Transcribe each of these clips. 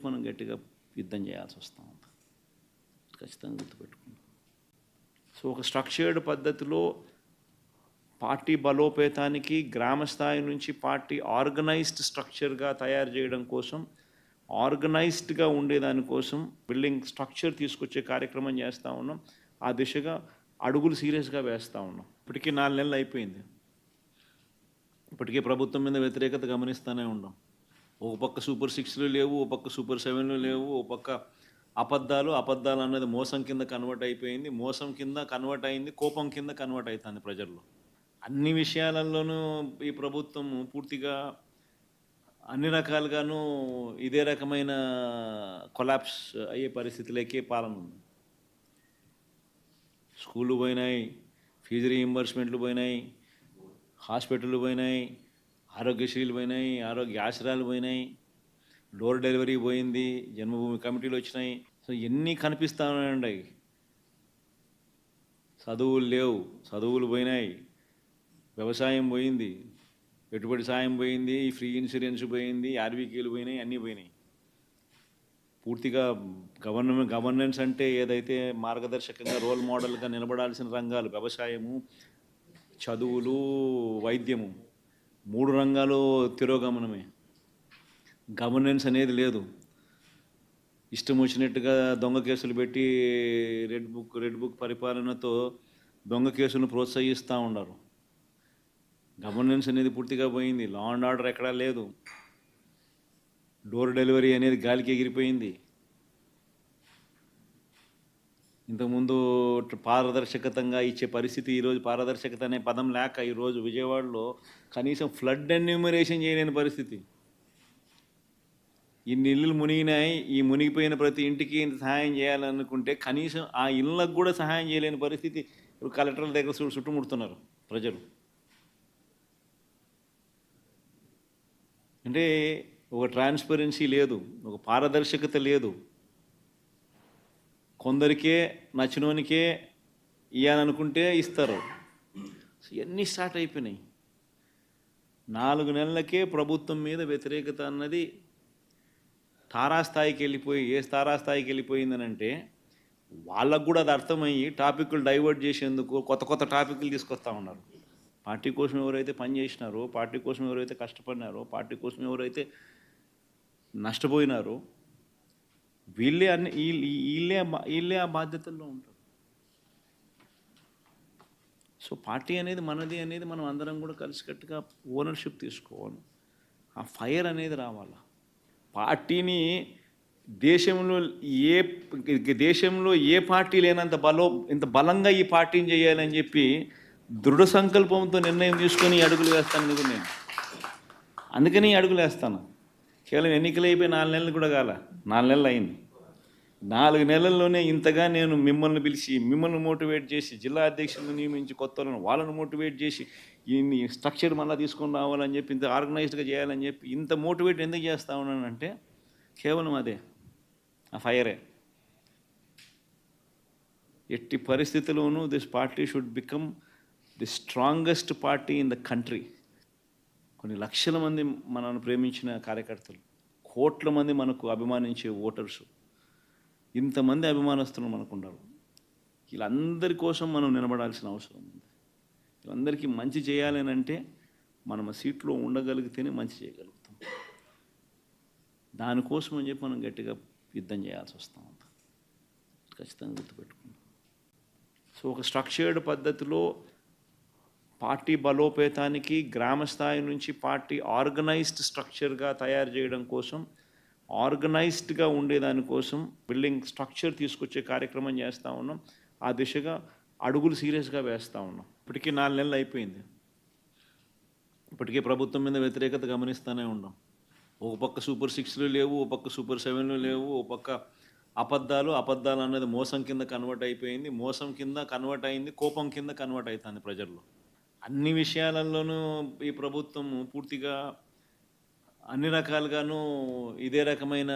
మనం గట్టిగా యుద్ధం చేయాల్సి వస్తూ ఉంది. ఖచ్చితంగా గుర్తుపెట్టుకుంటాం. సో ఒక స్ట్రక్చర్డ్ పద్ధతిలో పార్టీ బలోపేతానికి గ్రామ స్థాయి నుంచి పార్టీ ఆర్గనైజ్డ్ స్ట్రక్చర్గా తయారు చేయడం కోసం, ఆర్గనైజ్డ్గా ఉండేదానికోసం బిల్డింగ్ స్ట్రక్చర్ తీసుకొచ్చే కార్యక్రమం చేస్తూ ఉన్నాం. ఆ దిశగా అడుగులు సీరియస్గా వేస్తూ ఉన్నాం. ఇప్పటికీ 4 నెలలు అయిపోయింది. ఇప్పటికే ప్రభుత్వం మీద వ్యతిరేకత గమనిస్తూనే ఉన్నాం. ఒక పక్క సూపర్ 6లు లేవు, ఒక పక్క సూపర్ 7లు లేవు, ఒక పక్క అబద్ధాలు అన్నది మోసం కింద కన్వర్ట్ అయిపోయింది. మోసం కింద కన్వర్ట్ అయింది, కోపం కింద కన్వర్ట్ అవుతుంది ప్రజల్లో. అన్ని విషయాలలోనూ ఈ ప్రభుత్వం పూర్తిగా అన్ని రకాలుగాను ఇదే రకమైన కొలాప్స్ అయ్యే పరిస్థితిలోకే పాలన ఉంది. స్కూళ్ళు పోయినాయి, ఫీజు రీయింబర్స్మెంట్లు పోయినాయి, హాస్పిటళ్ళు పోయినాయి, ఆరోగ్యశ్రీలు పోయినాయి, ఆరోగ్య ఆశ్రయాలు పోయినాయి, డోర్ డెలివరీ పోయింది, జన్మభూమి కమిటీలు వచ్చినాయి. సో ఎన్ని కనిపిస్తూ ఉన్నాయండి. చదువులు లేవు, చదువులు పోయినాయి, వ్యవసాయం పోయింది, పెట్టుబడి సాయం పోయింది, ఫ్రీ ఇన్సూరెన్స్ పోయింది, ఆర్బీకేలు పోయినాయి, అన్నీ పోయినాయి. పూర్తిగా గవర్నెన్స్ అంటే ఏదైతే మార్గదర్శకంగా రోల్ మోడల్గా నిలబడాల్సిన రంగాలు వ్యవసాయము, చదువులు, వైద్యము, 3 రంగాలు తిరోగమనమే. గవర్నెన్స్ అనేది లేదు. ఇష్టం వచ్చినట్టుగా దొంగ కేసులు పెట్టి రెడ్ బుక్ పరిపాలనతో దొంగ కేసులను ప్రోత్సహిస్తూ ఉన్నారు. గవర్నెన్స్ అనేది పూర్తిగా పోయింది. లా అండ్ ఆర్డర్ ఎక్కడా లేదు. డోర్ డెలివరీ అనేది గాలికి ఎగిరిపోయింది. ఇంతకుముందు పారదర్శకతంగా ఇచ్చే పరిస్థితి, ఈరోజు పారదర్శకత అనే పదం లేక ఈరోజు విజయవాడలో కనీసం ఫ్లడ్ ఎన్యూమరేషన్ చేయలేని పరిస్థితి. ఇన్ని ఇళ్ళు మునిగినాయి, ఈ మునిగిపోయిన ప్రతి ఇంటికి ఇంత సహాయం చేయాలనుకుంటే కనీసం ఆ ఇళ్ళకు కూడా సహాయం చేయలేని పరిస్థితి. ఇప్పుడు కలెక్టర్ల దగ్గర చుట్టుముడుతున్నారు ప్రజలు. అంటే ఒక ట్రాన్స్పరెన్సీ లేదు, ఒక పారదర్శకత లేదు. కొందరికే నచ్చినోనికే ఇవ్వాలనుకుంటే ఇస్తారు. ఇవన్నీ స్టార్ట్ అయిపోయినాయి. 4 నెలలకే ప్రభుత్వం మీద వ్యతిరేకత అన్నది తారాస్థాయికి వెళ్ళిపోయి, ఏ తారాస్థాయికి వెళ్ళిపోయిందనంటే వాళ్ళకు కూడా అది అర్థమయ్యి టాపిక్లు డైవర్ట్ చేసేందుకు కొత్త టాపిక్లు తీసుకొస్తూ ఉన్నారు. పార్టీ కోసం ఎవరైతే పనిచేసినారో, పార్టీ కోసం ఎవరైతే కష్టపడినారో, పార్టీ కోసం ఎవరైతే నష్టపోయినారో వీళ్ళే ఆ బాధ్యతల్లో ఉంటారు. సో పార్టీ అనేది మనది అనేది మనం అందరం కూడా కలిసికట్టుగా ఓనర్షిప్ తీసుకోవాలి. ఆ ఫైర్ అనేది రావాలి. పార్టీని దేశంలో ఏ పార్టీ లేనంత ఇంత బలంగా ఈ పార్టీని చేయాలని చెప్పి దృఢ సంకల్పంతో నిర్ణయం తీసుకొని అడుగులు వేస్తాను నేను. అందుకని అడుగులు వేస్తాను. కేవలం ఎన్నికలు అయిపోయి 4 నెలలు కూడా కాల, 4 నెలలు అయింది. 4 నెలల్లోనే ఇంతగా నేను మిమ్మల్ని పిలిచి, మిమ్మల్ని మోటివేట్ చేసి, జిల్లా అధ్యక్షులను నియమించి, వాళ్ళను మోటివేట్ చేసి, ఈ స్ట్రక్చర్ మళ్ళీ తీసుకొని రావాలని చెప్పి, ఇంత ఆర్గనైజ్డ్గా చేయాలని చెప్పి ఇంత మోటివేట్ ఎందుకు చేస్తూ ఉన్నానంటే కేవలం అదే, ఆ ఫైరే. ఎట్టి పరిస్థితుల్లోనూ this party should become the strongest party in the country. కొన్ని లక్షల మంది మనల్ని ప్రేమించిన కార్యకర్తలు, కోట్ల మంది మనకు అభిమానించే ఓటర్సు, ఇంతమంది అభిమానస్తులు మనకు ఉండాలి. వీళ్ళందరి కోసం మనం నిలబడాల్సిన అవసరం ఉంది. వీళ్ళందరికీ మంచి చేయాలని అంటే మనం ఆ సీట్లో ఉండగలిగితేనే మంచి చేయగలుగుతాం. దానికోసం అని చెప్పి మనం గట్టిగా యుద్ధం చేయాల్సి వస్తూ ఉంది. ఖచ్చితంగా గుర్తుపెట్టుకుంటాం. సో ఒక స్ట్రక్చర్డ్ పద్ధతిలో పార్టీ బలోపేతానికి గ్రామ స్థాయి నుంచి పార్టీ ఆర్గనైజ్డ్ స్ట్రక్చర్గా తయారు చేయడం కోసం, ఆర్గనైజ్డ్గా ఉండేదానికోసం బిల్డింగ్ స్ట్రక్చర్ తీసుకొచ్చే కార్యక్రమం చేస్తూ ఉన్నాం. ఆ దిశగా అడుగులు సీరియస్గా వేస్తూ ఉన్నాం. ఇప్పటికీ 4 నెలలు అయిపోయింది. ఇప్పటికే ప్రభుత్వం మీద వ్యతిరేకత గమనిస్తూనే ఉన్నాం. ఒక పక్క సూపర్ 6లు లేవు, ఒక పక్క సూపర్ 7లు లేవు, ఒక పక్క అబద్ధాలు అన్నది మోసం కింద కన్వర్ట్ అయిపోయింది. మోసం కింద కన్వర్ట్ అయింది, కోపం కింద కన్వర్ట్ అవుతుంది ప్రజల్లో. అన్ని విషయాలలోనూ ఈ ప్రభుత్వం పూర్తిగా అన్ని రకాలుగాను ఇదే రకమైన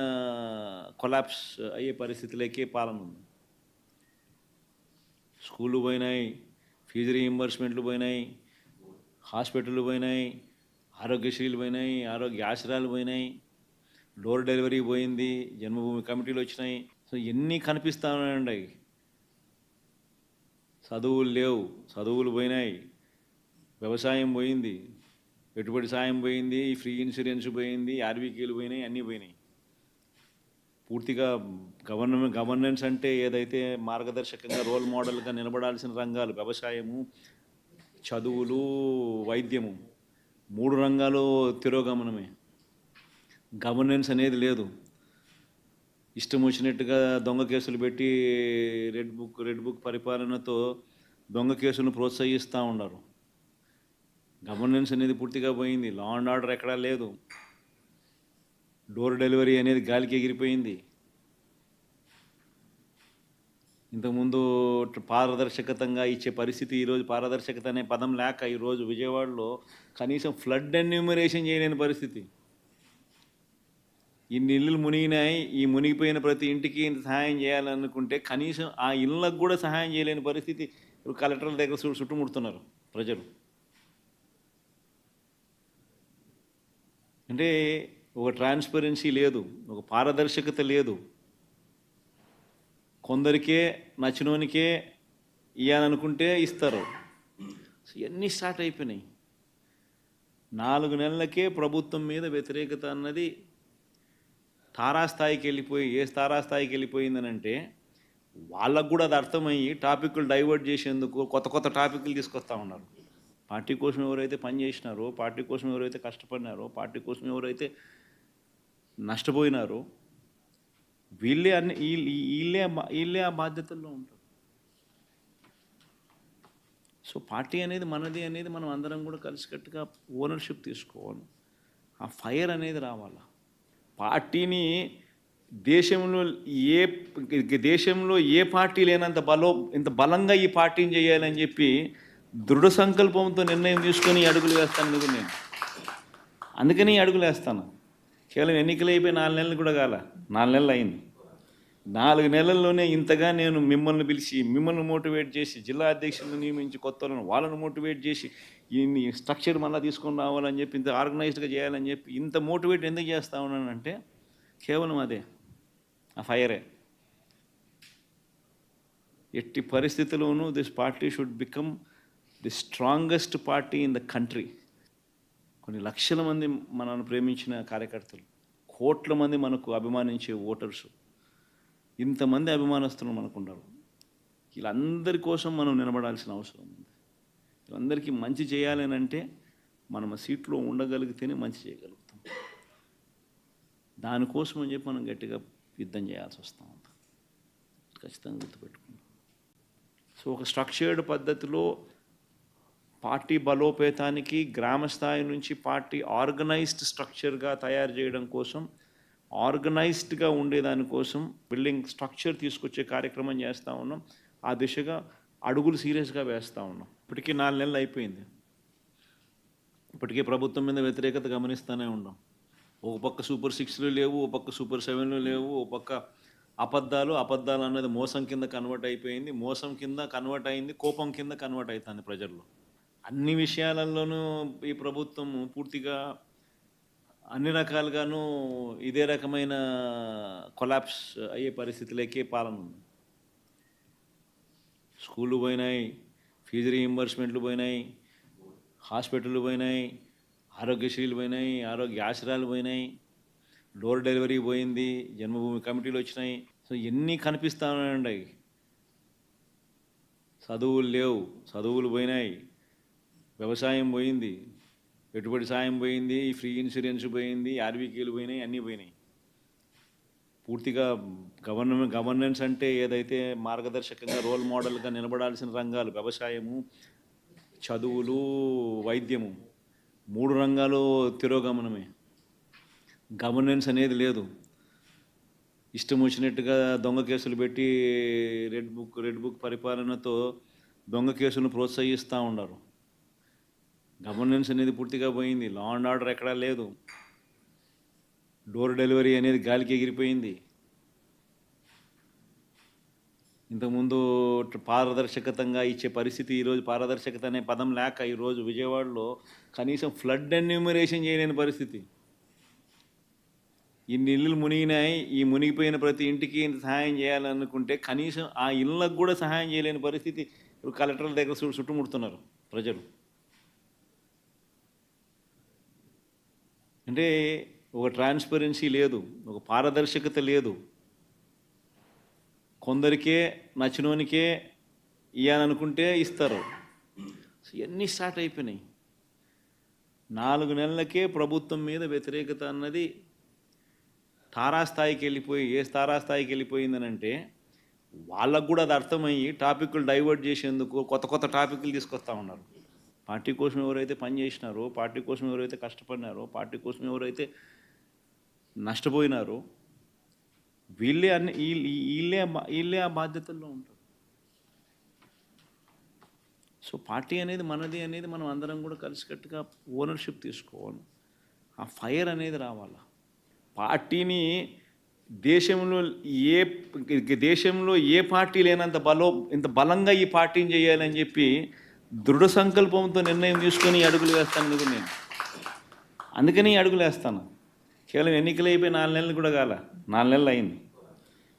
కొలాప్స్ అయ్యే పరిస్థితిలోకే పాలన ఉంది. స్కూళ్ళు పోయినాయి, ఫీజు రీయింబర్స్మెంట్లు పోయినాయి, హాస్పిటళ్ళు పోయినాయి, ఆరోగ్యశ్రీలు పోయినాయి, ఆరోగ్య ఆశ్రయాలు పోయినాయి, డోర్ డెలివరీ పోయింది, జన్మభూమి కమిటీలు వచ్చినాయి. సో ఎన్ని కనిపిస్తా ఉన్నాయండి. చదువులు లేవు, చదువులు పోయినాయి, వ్యవసాయం పోయింది, పెట్టుబడి సాయం పోయింది, ఫ్రీ ఇన్సూరెన్స్ పోయింది, ఆర్బీకేలు పోయినాయి, అన్నీ పోయినాయి. పూర్తిగా గవర్నెన్స్ అంటే ఏదైతే మార్గదర్శకంగా రోల్ మోడల్గా నిలబడాల్సిన రంగాలు వ్యవసాయము, చదువులు, వైద్యము, 3 రంగాలు తిరోగమనమే. గవర్నెన్స్ అనేది లేదు. ఇష్టం వచ్చినట్టుగా దొంగ కేసులు పెట్టి రెడ్ బుక్ పరిపాలనతో దొంగ కేసులను ప్రోత్సహిస్తూ ఉన్నారు. గవర్నెన్స్ అనేది పూర్తిగా పోయింది. లా అండ్ ఆర్డర్ ఎక్కడా లేదు. డోర్ డెలివరీ అనేది గాలికి ఎగిరిపోయింది. ఇంతకుముందు పారదర్శకతంగా ఇచ్చే పరిస్థితి, ఈరోజు పారదర్శకత అనే పదం లేక ఈరోజు విజయవాడలో కనీసం ఫ్లడ్ ఎన్యూమరేషన్ చేయలేని పరిస్థితి. ఇన్ని ఇళ్ళు మునిగినాయి, ఈ మునిగిపోయిన ప్రతి ఇంటికి ఇంత సహాయం చేయాలనుకుంటే కనీసం ఆ ఇళ్ళకు కూడా సహాయం చేయలేని పరిస్థితి. ఇప్పుడు కలెక్టర్ల దగ్గర చుట్టుముడుతున్నారు ప్రజలు. అంటే ఒక ట్రాన్స్పరెన్సీ లేదు, ఒక పారదర్శకత లేదు. కొందరికే నచ్చినోనికే ఇవ్వాలనుకుంటే ఇస్తారు. ఇవన్నీ స్టార్ట్ అయిపోయినాయి. 4 నెలలకే ప్రభుత్వం మీద వ్యతిరేకత అన్నది తారాస్థాయికి వెళ్ళిపోయి, ఏ తారాస్థాయికి వెళ్ళిపోయిందనంటే వాళ్ళకు కూడా అది అర్థమయ్యి టాపిక్లు డైవర్ట్ చేసేందుకు కొత్త టాపిక్లు తీసుకొస్తూ ఉన్నారు. పార్టీ కోసం ఎవరైతే పనిచేసినారో, పార్టీ కోసం ఎవరైతే కష్టపడినారో, పార్టీ కోసం ఎవరైతే నష్టపోయినారో వీళ్ళే ఆ బాధ్యతల్లో ఉంటారు. సో పార్టీ అనేది మనది అనేది మనం అందరం కూడా కలిసికట్టుగా ఓనర్షిప్ తీసుకోవాలి. ఆ ఫైర్ అనేది రావాలి. పార్టీని దేశంలో ఏ పార్టీ లేనంత ఇంత బలంగా ఈ పార్టీని చేయాలని చెప్పి దృఢ సంకల్పంతో నిర్ణయం తీసుకొని అడుగులు వేస్తాను నేను. అందుకని అడుగులు వేస్తాను. కేవలం ఎన్నికలు అయిపోయి 4 నెలలు కూడా కాల, 4 నెలలు అయింది. 4 నెలల్లోనే ఇంతగా నేను మిమ్మల్ని పిలిచి, మిమ్మల్ని మోటివేట్ చేసి, జిల్లా అధ్యక్షులను నియమించి, వాళ్ళను మోటివేట్ చేసి, ఈ స్ట్రక్చర్ మళ్ళీ తీసుకొని రావాలని చెప్పి, ఇంత ఆర్గనైజ్డ్గా చేయాలని చెప్పి ఇంత మోటివేట్ ఎందుకు చేస్తూ ఉన్నానంటే కేవలం అదే, ఆ ఫైరే. ఎట్టి పరిస్థితుల్లోనూ this party should become the strongest party in the country. కొన్ని లక్షల మంది మనల్ని ప్రేమించిన కార్యకర్తలు, కోట్ల మంది మనకు అభిమానించే ఓటర్సు, ఇంతమంది అభిమానస్తులు మనకు ఉన్నారు. వీళ్ళందరి కోసం మనం నిలబడాల్సిన అవసరం ఉంది. వీళ్ళందరికీ మంచి చేయాలని అంటే మనం ఆ సీట్లో ఉండగలిగితేనే మంచి చేయగలుగుతాం. దానికోసం అని చెప్పి మనం గట్టిగా యుద్ధం చేయాల్సి వస్తూ ఉంది. ఖచ్చితంగా గుర్తుపెట్టుకుంటాం. సో ఒక స్ట్రక్చర్డ్ పద్ధతిలో పార్టీ బలోపేతానికి గ్రామ స్థాయి నుంచి పార్టీ ఆర్గనైజ్డ్ స్ట్రక్చర్గా తయారు చేయడం కోసం, ఆర్గనైజ్డ్గా ఉండేదానికోసం బిల్డింగ్ స్ట్రక్చర్ తీసుకొచ్చే కార్యక్రమం చేస్తూ ఉన్నాం. ఆ దిశగా అడుగులు సీరియస్గా వేస్తూ ఉన్నాం. ఇప్పటికీ 4 నెలలు అయిపోయింది. ఇప్పటికే ప్రభుత్వం మీద వ్యతిరేకత గమనిస్తూనే ఉన్నాం. ఒక పక్క సూపర్ 6లు లేవు, ఒక పక్క సూపర్ 7లు లేవు, ఒక పక్క అబద్ధాలు అన్నది మోసం కింద కన్వర్ట్ అయిపోయింది, మోసం కింద కన్వర్ట్ అయింది, కోపం కింద కన్వర్ట్ అవుతుంది ప్రజల్లో. అన్ని విషయాలలోనూ ఈ ప్రభుత్వం పూర్తిగా అన్ని రకాలుగాను ఇదే రకమైన కొలాప్స్ అయ్యే పరిస్థితులకే పాలన ఉంది. స్కూళ్ళు పోయినాయి, ఫీజు రీయింబర్స్మెంట్లు పోయినాయి, హాస్పిటళ్ళు పోయినాయి, ఆరోగ్యశ్రీలు పోయినాయి, ఆరోగ్య ఆశ్రయాలు పోయినాయి, డోర్ డెలివరీ పోయింది, జన్మభూమి కమిటీలు వచ్చినాయి. సో ఎన్ని కనిపిస్తూ ఉన్నాయండి. చదువులు లేవు, చదువులు పోయినాయి, వ్యవసాయం పోయింది, పెట్టుబడి సాయం పోయింది, ఫ్రీ ఇన్సూరెన్స్ పోయింది, ఆర్బీకేలు పోయినాయి, అన్నీ పోయినాయి. పూర్తిగా గవర్నెన్స్ అంటే ఏదైతే మార్గదర్శకంగా రోల్ మోడల్గా నిలబడాల్సిన రంగాలు వ్యవసాయము, చదువులు, వైద్యము, 3 రంగాలు తిరోగమనమే. గవర్నెన్స్ అనేది లేదు. ఇష్టం వచ్చినట్టుగా దొంగ కేసులు పెట్టి రెడ్ బుక్ పరిపాలనతో దొంగ కేసులను ప్రోత్సహిస్తూ ఉన్నారు. గవర్నెన్స్ అనేది పూర్తిగా పోయింది. లా అండ్ ఆర్డర్ ఎక్కడా లేదు. డోర్ డెలివరీ అనేది గాలికి ఎగిరిపోయింది. ఇంతకుముందు పారదర్శకతంగా ఇచ్చే పరిస్థితి, ఈరోజు పారదర్శకత అనే పదం లేక ఈరోజు విజయవాడలో కనీసం ఫ్లడ్ ఎన్యూమరేషన్ చేయలేని పరిస్థితి. ఇన్ని ఇళ్ళు మునిగినాయి, ఈ మునిగిపోయిన ప్రతి ఇంటికి ఇంత సహాయం చేయాలనుకుంటే కనీసం ఆ ఇళ్ళకు కూడా సహాయం చేయలేని పరిస్థితి ఇప్పుడు కలెక్టర్ల దగ్గర చుట్టుముడుతున్నారు ప్రజలు. అంటే ఒక ట్రాన్స్పరెన్సీ లేదు, ఒక పారదర్శకత లేదు. కొందరికే నచ్చినోనికే ఇవ్వాలనుకుంటే ఇస్తారు. ఇవన్నీ స్టార్ట్ అయిపోయినాయి. 4 నెలలకే ప్రభుత్వం మీద వ్యతిరేకత అన్నది తారాస్థాయికి వెళ్ళిపోయి, ఏ తారాస్థాయికి వెళ్ళిపోయిందనంటే వాళ్ళకు కూడా అది అర్థమయ్యి టాపిక్లు డైవర్ట్ చేసేందుకు కొత్త కొత్త టాపిక్లు తీసుకొస్తూ ఉన్నారు. పార్టీ కోసం ఎవరైతే పనిచేసినారో, పార్టీ కోసం ఎవరైతే కష్టపడినారో, పార్టీ కోసం ఎవరైతే నష్టపోయినారో వీళ్ళే వీళ్ళే ఆ బాధ్యతల్లో ఉంటారు. సో పార్టీ అనేది మనది అనేది మనం అందరం కూడా కలిసికట్టుగా ఓనర్షిప్ తీసుకోవాలి. ఆ ఫైర్ అనేది రావాలి. పార్టీని దేశంలో ఏ పార్టీ లేనంత ఇంత బలంగా ఈ పార్టీని చేయాలని చెప్పి దృఢ సంకల్పంతో నిర్ణయం తీసుకొని అడుగులు వేస్తాను నేను. అందుకని అడుగులు వేస్తాను. కేవలం ఎన్నికలు అయిపోయి 4 నెలలు కూడా కాల, 4 నెలలు అయింది.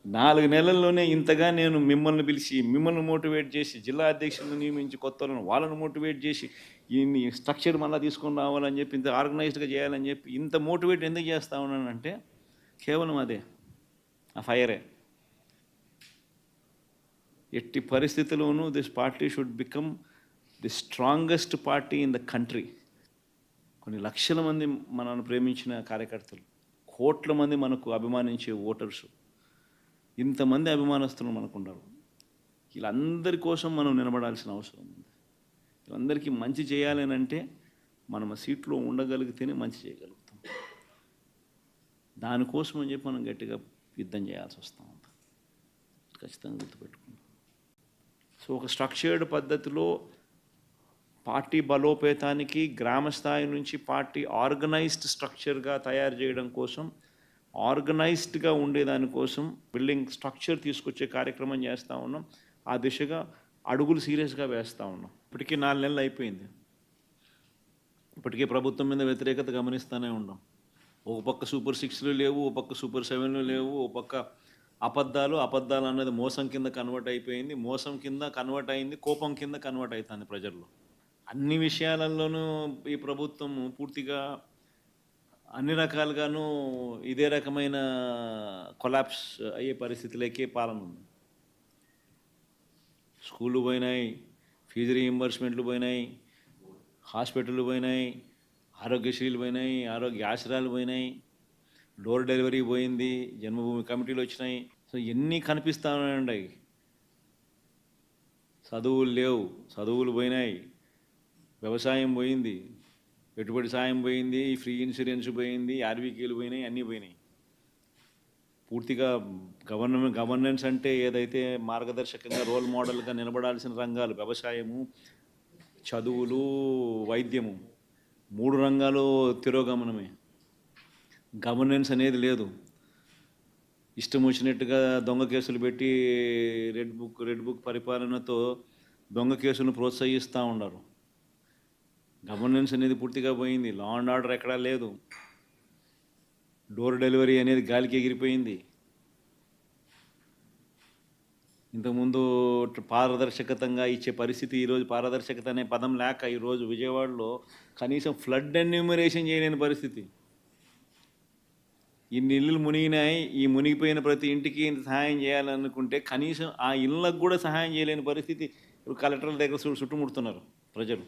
4 నెలల్లోనే ఇంతగా నేను మిమ్మల్ని పిలిచి, మిమ్మల్ని మోటివేట్ చేసి, జిల్లా అధ్యక్షులను నియమించి, కొత్త వాళ్ళను మోటివేట్ చేసి, ఈ స్ట్రక్చర్ మళ్ళీ తీసుకొని రావాలని చెప్పి, ఇంత ఆర్గనైజ్డ్గా చేయాలని చెప్పి ఇంత మోటివేట్ ఎందుకు చేస్తూ ఉన్నానంటే కేవలం అదే, ఆ ఫైరే. ఎట్టి పరిస్థితుల్లోనూ this party should become the strongest party in the country. కొన్ని లక్షల మంది మనల్ని ప్రేమించిన కార్యకర్తలు, కోట్ల మంది మనకు అభిమానించే ఓటర్సు, ఇంతమంది అభిమానస్తులు మనకు ఉన్నారు. వీళ్ళందరి కోసం మనం నిలబడాల్సిన అవసరం ఉంది. వీళ్ళందరికీ మంచి చేయాలని అంటే మనం ఆ సీట్లో ఉండగలిగితేనే మంచి చేయగలుగుతాం. దానికోసం అని చెప్పి మనం గట్టిగా యుద్ధం చేయాల్సి వస్తూ ఉంది. ఖచ్చితంగా గుర్తుపెట్టుకుంటాం. సో ఒక స్ట్రక్చర్డ్ పద్ధతిలో పార్టీ బలోపేతానికి గ్రామ స్థాయి నుంచి పార్టీ ఆర్గనైజ్డ్ స్ట్రక్చర్గా తయారు చేయడం కోసం, ఆర్గనైజ్డ్గా ఉండేదానికోసం బిల్డింగ్ స్ట్రక్చర్ తీసుకొచ్చే కార్యక్రమం చేస్తూ ఉన్నాం. ఆ దిశగా అడుగులు సీరియస్గా వేస్తూ ఉన్నాం. ఇప్పటికీ 4 నెలలు అయిపోయింది. ఇప్పటికే ప్రభుత్వం మీద వ్యతిరేకత గమనిస్తూనే ఉన్నాం. ఒక పక్క సూపర్ 6లు లేవు, ఒక పక్క సూపర్ 7లు లేవు, ఒక పక్క అబద్ధాలు అన్నది మోసం కింద కన్వర్ట్ అయిపోయింది, మోసం కింద కన్వర్ట్ అయింది, కోపం కింద కన్వర్ట్ అవుతుంది ప్రజల్లో. అన్ని విషయాలలోనూ ఈ ప్రభుత్వం పూర్తిగా అన్ని రకాలుగాను ఇదే రకమైన కొలాప్స్ అయ్యే పరిస్థితులకే పాలన ఉంది. స్కూళ్ళు పోయినాయి, ఫీజు రీయింబర్స్మెంట్లు పోయినాయి, హాస్పిటళ్ళు పోయినాయి, ఆరోగ్యశ్రీలు పోయినాయి, ఆరోగ్య ఆశ్రయాలు పోయినాయి, డోర్ డెలివరీ పోయింది, జన్మభూమి కమిటీలు వచ్చినాయి. సో ఎన్ని కనిపిస్తూ ఉన్నాయి. చదువులు లేవు, చదువులు పోయినాయి, వ్యవసాయం పోయింది, పెట్టుబడి సాయం పోయింది, ఫ్రీ ఇన్సూరెన్స్ పోయింది, ఆర్వీకేలు పోయినాయి, అన్నీ పోయినాయి. పూర్తిగా గవర్నెన్స్ అంటే ఏదైతే మార్గదర్శకంగా రోల్ మోడల్గా నిలబడాల్సిన రంగాలు వ్యవసాయము, చదువులు, వైద్యము, 3 రంగాలు తిరోగమనమే. గవర్నెన్స్ అనేది లేదు. ఇష్టం వచ్చినట్టుగా దొంగ కేసులు పెట్టి రెడ్ బుక్ పరిపాలనతో దొంగ కేసులను ప్రోత్సహిస్తూ ఉన్నారు. గవర్నెన్స్ అనేది పూర్తిగా పోయింది. లా అండ్ ఆర్డర్ ఎక్కడా లేదు. డోర్ డెలివరీ అనేది గాలికి ఎగిరిపోయింది. ఇంతకుముందు పారదర్శకతంగా ఇచ్చే పరిస్థితి ఈరోజు పారదర్శకత అనే పదం లేక ఈరోజు విజయవాడలో కనీసం ఫ్లడ్ ఎన్యూమరేషన్ చేయలేని పరిస్థితి. ఇన్ని ఇళ్ళు మునిగినాయి, ఈ మునిగిపోయిన ప్రతి ఇంటికి ఇంత సహాయం చేయాలనుకుంటే కనీసం ఆ ఇళ్ళకు కూడా సహాయం చేయలేని పరిస్థితి ఇప్పుడు కలెక్టర్ల దగ్గర చుట్టుముడుతున్నారు ప్రజలు.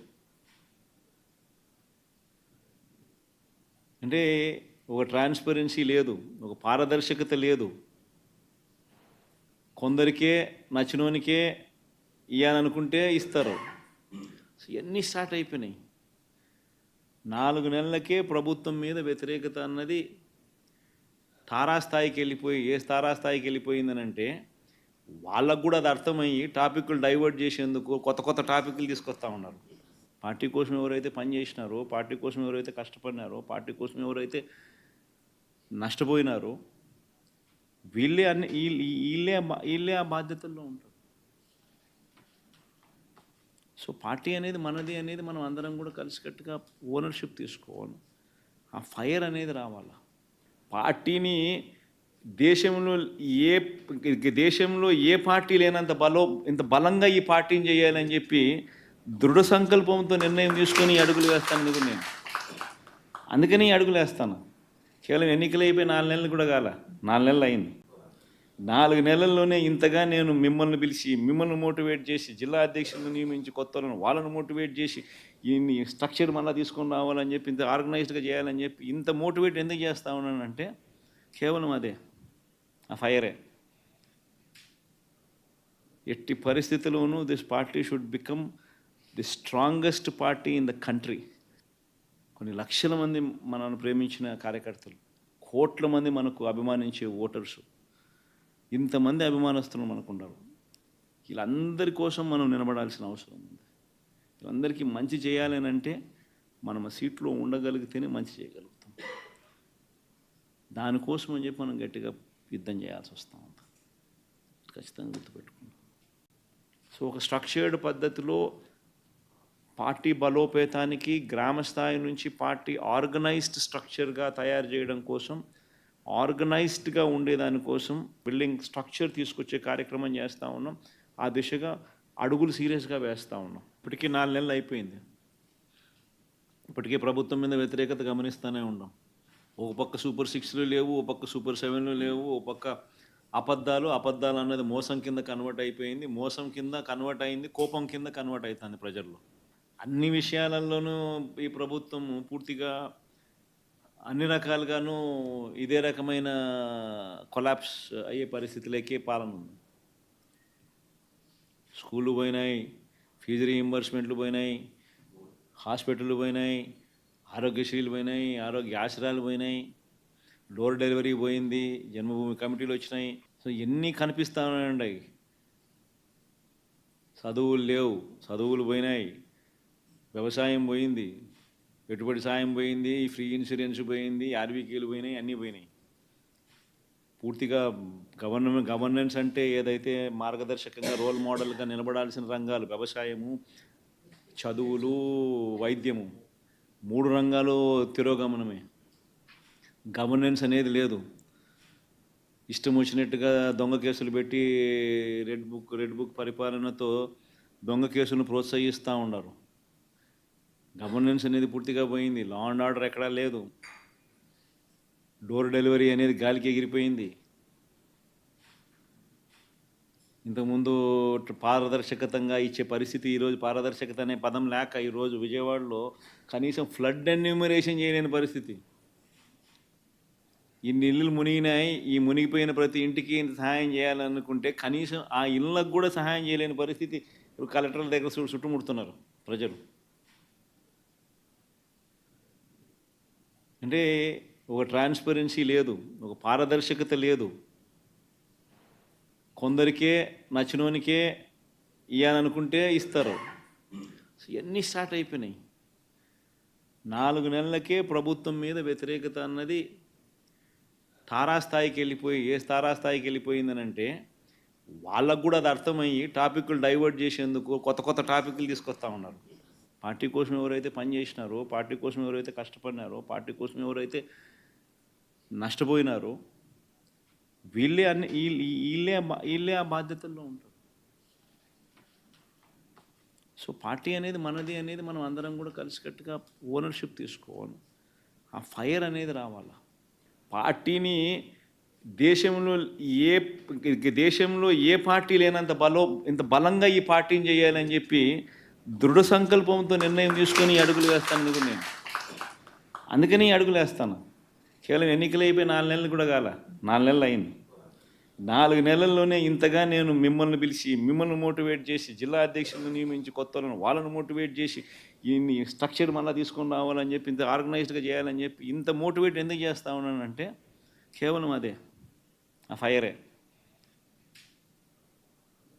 అంటే ఒక ట్రాన్స్పరెన్సీ లేదు, ఒక పారదర్శకత లేదు. కొందరికే నచ్చినోనికే ఇవ్వాలనుకుంటే ఇస్తారు. ఇవన్నీ స్టార్ట్ అయిపోయినాయి. 4 నెలలకే ప్రభుత్వం మీద వ్యతిరేకత అన్నది తారాస్థాయికి వెళ్ళిపోయి, ఏ తారాస్థాయికి వెళ్ళిపోయిందనంటే వాళ్ళకు కూడా అది అర్థమయ్యి టాపిక్లు డైవర్ట్ చేసేందుకు కొత్త కొత్త టాపిక్లు తీసుకొస్తూ ఉన్నారు. పార్టీ కోసం ఎవరైతే పనిచేసినారో, పార్టీ కోసం ఎవరైతే కష్టపడినారో, పార్టీ కోసం ఎవరైతే నష్టపోయినారో వీళ్ళే ఆ బాధ్యతల్లో ఉంటారు. సో పార్టీ అనేది మనది అనేది మనం అందరం కూడా కలిసికట్టుగా ఓనర్షిప్ తీసుకోవాలి. ఆ ఫైర్ అనేది రావాలి. పార్టీని దేశంలో ఏ దేశంలో ఏ పార్టీ లేనంత ఇంత బలంగా ఈ పార్టీని చేయాలని చెప్పి దృఢ సంకల్పంతో నిర్ణయం తీసుకొని ఈ అడుగులు వేస్తాను నేను అందుకని ఈ అడుగులు వేస్తాను. కేవలం ఎన్నికలు అయిపోయి 4 నెలలు కూడా కాల, 4 నెలలు అయింది. 4 నెలల్లోనే ఇంతగా నేను మిమ్మల్ని పిలిచి, మిమ్మల్ని మోటివేట్ చేసి, జిల్లా అధ్యక్షులను నియమించి, వాళ్ళను మోటివేట్ చేసి, ఈ స్ట్రక్చర్ మళ్ళీ తీసుకొని రావాలని చెప్పి, ఇంత ఆర్గనైజ్డ్గా చేయాలని చెప్పి, ఇంత మోటివేట్ ఎందుకు చేస్తా ఉన్నానంటే కేవలం అదే, ఆ ఫైరే. ఎట్టి పరిస్థితుల్లోనూ this party should become the strongest party in the country. కొన్ని లక్షల మంది మనల్ని ప్రేమించిన కార్యకర్తలు, కోట్ల మంది మనకు అభిమానించే ఓటర్సు, ఇంతమంది అభిమానస్తులు మనకు ఉన్నారు. వీళ్ళందరి కోసం మనం నిలబడాల్సిన అవసరం ఉంది. వీళ్ళందరికీ మంచి చేయాలని అంటే మనం ఆ సీట్లో ఉండగలిగితేనే మంచి చేయగలుగుతాం. దానికోసం అని చెప్పి మనం గట్టిగా యుద్ధం చేయాల్సి వస్తూ ఉంది. ఖచ్చితంగా గుర్తుపెట్టుకుంటాం. సో ఒక స్ట్రక్చర్డ్ పద్ధతిలో పార్టీ బలోపేతానికి గ్రామ స్థాయి నుంచి పార్టీ ఆర్గనైజ్డ్ స్ట్రక్చర్గా తయారు చేయడం కోసం, ఆర్గనైజ్డ్గా ఉండేదానికోసం బిల్డింగ్ స్ట్రక్చర్ తీసుకొచ్చే కార్యక్రమం చేస్తూ ఉన్నాం. ఆ దిశగా అడుగులు సీరియస్గా వేస్తూ ఉన్నాం. ఇప్పటికీ 4 నెలలు అయిపోయింది. ఇప్పటికే ప్రభుత్వం మీద వ్యతిరేకత గమనిస్తూనే ఉన్నాం. ఒక పక్క సూపర్ 6లు లేవు, ఒక పక్క సూపర్ 7లు లేవు, ఒక పక్క అబద్ధాలు అన్నది మోసం కింద కన్వర్ట్ అయిపోయింది, మోసం కింద కన్వర్ట్ అయింది, కోపం కింద కన్వర్ట్ అవుతుంది ప్రజల్లో. అన్ని విషయాలలోనూ ఈ ప్రభుత్వం పూర్తిగా అన్ని రకాలుగాను ఇదే రకమైన కొలాప్స్ అయ్యే పరిస్థితులకే పాలన ఉంది. స్కూళ్ళు పోయినాయి, ఫీజు రీయింబర్స్మెంట్లు పోయినాయి, హాస్పిటళ్ళు పోయినాయి, ఆరోగ్యశ్రీలు పోయినాయి, ఆరోగ్య ఆశ్రయాలు పోయినాయి, డోర్ డెలివరీ పోయింది, జన్మభూమి కమిటీలు వచ్చినాయి. సో ఎన్ని కనిపిస్తూ ఉన్నాయండి. చదువులు లేవు, చదువులు పోయినాయి, వ్యవసాయం పోయింది, పెట్టుబడి సాయం పోయింది, ఫ్రీ ఇన్సూరెన్స్ పోయింది, ఆర్బీకేలు పోయినాయి, అన్నీ పోయినాయి. పూర్తిగా గవర్నెన్స్ అంటే ఏదైతే మార్గదర్శకంగా రోల్ మోడల్గా నిలబడాల్సిన రంగాలు వ్యవసాయము, చదువులు, వైద్యము, 3 రంగాలు తిరోగమనమే. గవర్నెన్స్ అనేది లేదు. ఇష్టం వచ్చినట్టుగా దొంగ కేసులు పెట్టి రెడ్ బుక్ పరిపాలనతో దొంగ కేసులను ప్రోత్సహిస్తూ ఉన్నారు. గవర్నెన్స్ అనేది పూర్తిగా పోయింది. లా అండ్ ఆర్డర్ ఎక్కడా లేదు. డోర్ డెలివరీ అనేది గాలికి ఎగిరిపోయింది. ఇంతకుముందు పారదర్శకతంగా ఇచ్చే పరిస్థితి, ఈరోజు పారదర్శకత అనే పదం లేక ఈరోజు విజయవాడలో కనీసం ఫ్లడ్ ఎన్యూమరేషన్ చేయలేని పరిస్థితి. ఇన్ని ఇళ్ళు మునిగినాయి, ఈ మునిగిపోయిన ప్రతి ఇంటికి ఇంత సహాయం చేయాలనుకుంటే కనీసం ఆ ఇళ్ళకు కూడా సహాయం చేయలేని పరిస్థితి. ఇప్పుడు కలెక్టర్ల దగ్గర చుట్టుముడుతున్నారు ప్రజలు. అంటే ఒక ట్రాన్స్పరెన్సీ లేదు, ఒక పారదర్శకత లేదు. కొందరికే నచ్చినోనికే ఇవ్వాలనుకుంటే ఇస్తారు. ఇవన్నీ స్టార్ట్ అయిపోయినాయి. 4 నెలలకే ప్రభుత్వం మీద వ్యతిరేకత అన్నది తారాస్థాయికి వెళ్ళిపోయి, ఏ తారాస్థాయికి వెళ్ళిపోయిందనంటే వాళ్ళకు కూడా అది అర్థమయ్యి టాపిక్లు డైవర్ట్ చేసేందుకు కొత్త టాపిక్లు తీసుకొస్తూ ఉన్నారు. పార్టీ కోసం ఎవరైతే పనిచేసినారో, పార్టీ కోసం ఎవరైతే కష్టపడినారో, పార్టీ కోసం ఎవరైతే నష్టపోయినారో వీళ్ళే ఆ బాధ్యతల్లో ఉంటారు. సో పార్టీ అనేది మనది అనేది మనం అందరం కూడా కలిసికట్టుగా ఓనర్షిప్ తీసుకోవాలి. ఆ ఫైర్ అనేది రావాలి. పార్టీని దేశంలో ఏ పార్టీ లేనంత ఇంత బలంగా ఈ పార్టీని చేయాలని చెప్పి దృఢ సంకల్పంతో నిర్ణయం తీసుకొని ఈ అడుగులు వేస్తాను నేను అందుకని ఈ అడుగులు వేస్తాను. కేవలం ఎన్నికలు అయిపోయి 4 నెలలు కూడా కాల, 4 నెలలు అయింది. 4 నెలల్లోనే ఇంతగా నేను మిమ్మల్ని పిలిచి, మిమ్మల్ని మోటివేట్ చేసి, జిల్లా అధ్యక్షులను నియమించి, వాళ్ళను మోటివేట్ చేసి, ఈ స్ట్రక్చర్ మళ్ళీ తీసుకొని రావాలని చెప్పి, ఇంత ఆర్గనైజ్డ్గా చేయాలని చెప్పి, ఇంత మోటివేట్ ఎందుకు చేస్తూ ఉన్నానంటే కేవలం అదే, ఆ ఫైరే.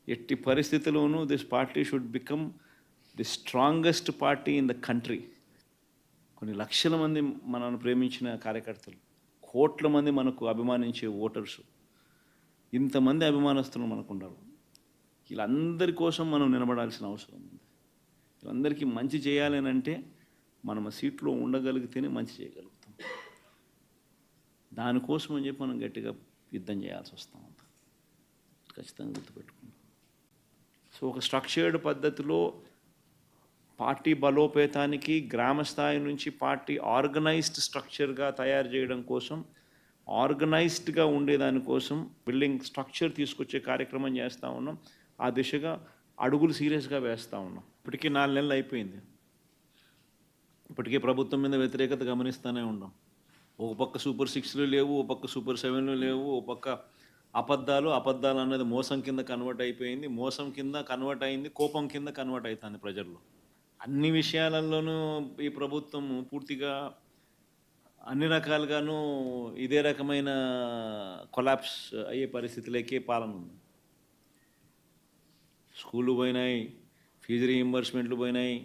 ఎట్టి పరిస్థితుల్లోనూ this party should become the strongest party in the country. కొన్ని లక్షల మంది మనల్ని ప్రేమించిన కార్యకర్తలు, కోట్ల మంది మనకు అభిమానించే ఓటర్సు, ఇంతమంది అభిమానస్తులు మనకు ఉన్నారు. వీళ్ళందరి కోసం మనం నిలబడాల్సిన అవసరం ఉంది. వీళ్ళందరికీ మంచి చేయాలని అంటే మనం ఆ సీట్లో ఉండగలిగితేనే మంచి చేయగలుగుతాం. దానికోసం అని చెప్పి మనం గట్టిగా యుద్ధం చేయాల్సి వస్తూ ఉంది. ఖచ్చితంగా గుర్తుపెట్టుకుందాం. సో ఒక స్ట్రక్చర్డ్ పద్ధతిలో పార్టీ బలోపేతానికి గ్రామ స్థాయి నుంచి పార్టీ ఆర్గనైజ్డ్ స్ట్రక్చర్గా తయారు చేయడం కోసం, ఆర్గనైజ్డ్గా ఉండేదానికోసం బిల్డింగ్ స్ట్రక్చర్ తీసుకొచ్చే కార్యక్రమం చేస్తూ ఉన్నాం. ఆ దిశగా అడుగులు సీరియస్గా వేస్తూ ఉన్నాం. ఇప్పటికీ 4 నెలలు అయిపోయింది. ఇప్పటికే ప్రభుత్వం మీద వ్యతిరేకత గమనిస్తూనే ఉన్నాం. ఒక పక్క సూపర్ 6లు లేవు, ఒక పక్క సూపర్ 7లు లేవు, ఒక పక్క అబద్ధాలు అన్నది మోసం కింద కన్వర్ట్ అయిపోయింది. మోసం కింద కన్వర్ట్ అయింది, కోపం కింద కన్వర్ట్ అవుతుంది ప్రజల్లో. అన్ని విషయాలలోనూ ఈ ప్రభుత్వం పూర్తిగా అన్ని రకాలుగాను ఇదే రకమైన కొలాప్స్ అయ్యే పరిస్థితులకే పాలన ఉంది. స్కూళ్ళు పోయినాయి, ఫీజు రీయింబర్స్మెంట్లు పోయినాయి,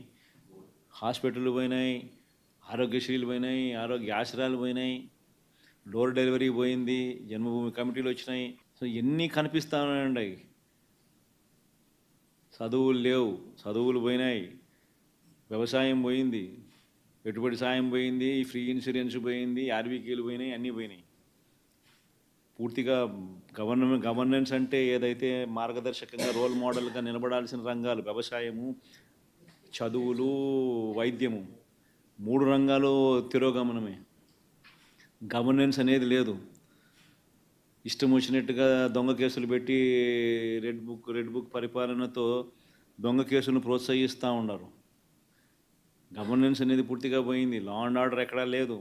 హాస్పిటళ్ళు పోయినాయి, ఆరోగ్యశ్రీలు పోయినాయి, ఆరోగ్య ఆశ్రయాలు పోయినాయి, డోర్ డెలివరీ పోయింది, జన్మభూమి కమిటీలు వచ్చినాయి. సో ఎన్ని కనిపిస్తూ ఉన్నాయండి. చదువులు లేవు, చదువులు పోయినాయి, వ్యవసాయం పోయింది, పెట్టుబడి సాయం పోయింది, ఫ్రీ ఇన్సూరెన్స్ పోయింది, ఆర్బీకేలు పోయినాయి, అన్నీ పోయినాయి. పూర్తిగా గవర్నెన్స్ అంటే ఏదైతే మార్గదర్శకంగా రోల్ మోడల్గా నిలబడాల్సిన రంగాలు వ్యవసాయము, చదువులు, వైద్యము, 3 రంగాలు తిరోగమనమే. గవర్నెన్స్ అనేది లేదు. ఇష్టం వచ్చినట్టుగా దొంగ కేసులు పెట్టి రెడ్ బుక్ పరిపాలనతో దొంగ కేసులను ప్రోత్సహిస్తూ ఉన్నారు. గవర్నెన్స్ అనేది పూర్తిగా పోయింది. లా అండ్ ఆర్డర్ ఎక్కడా లేదు.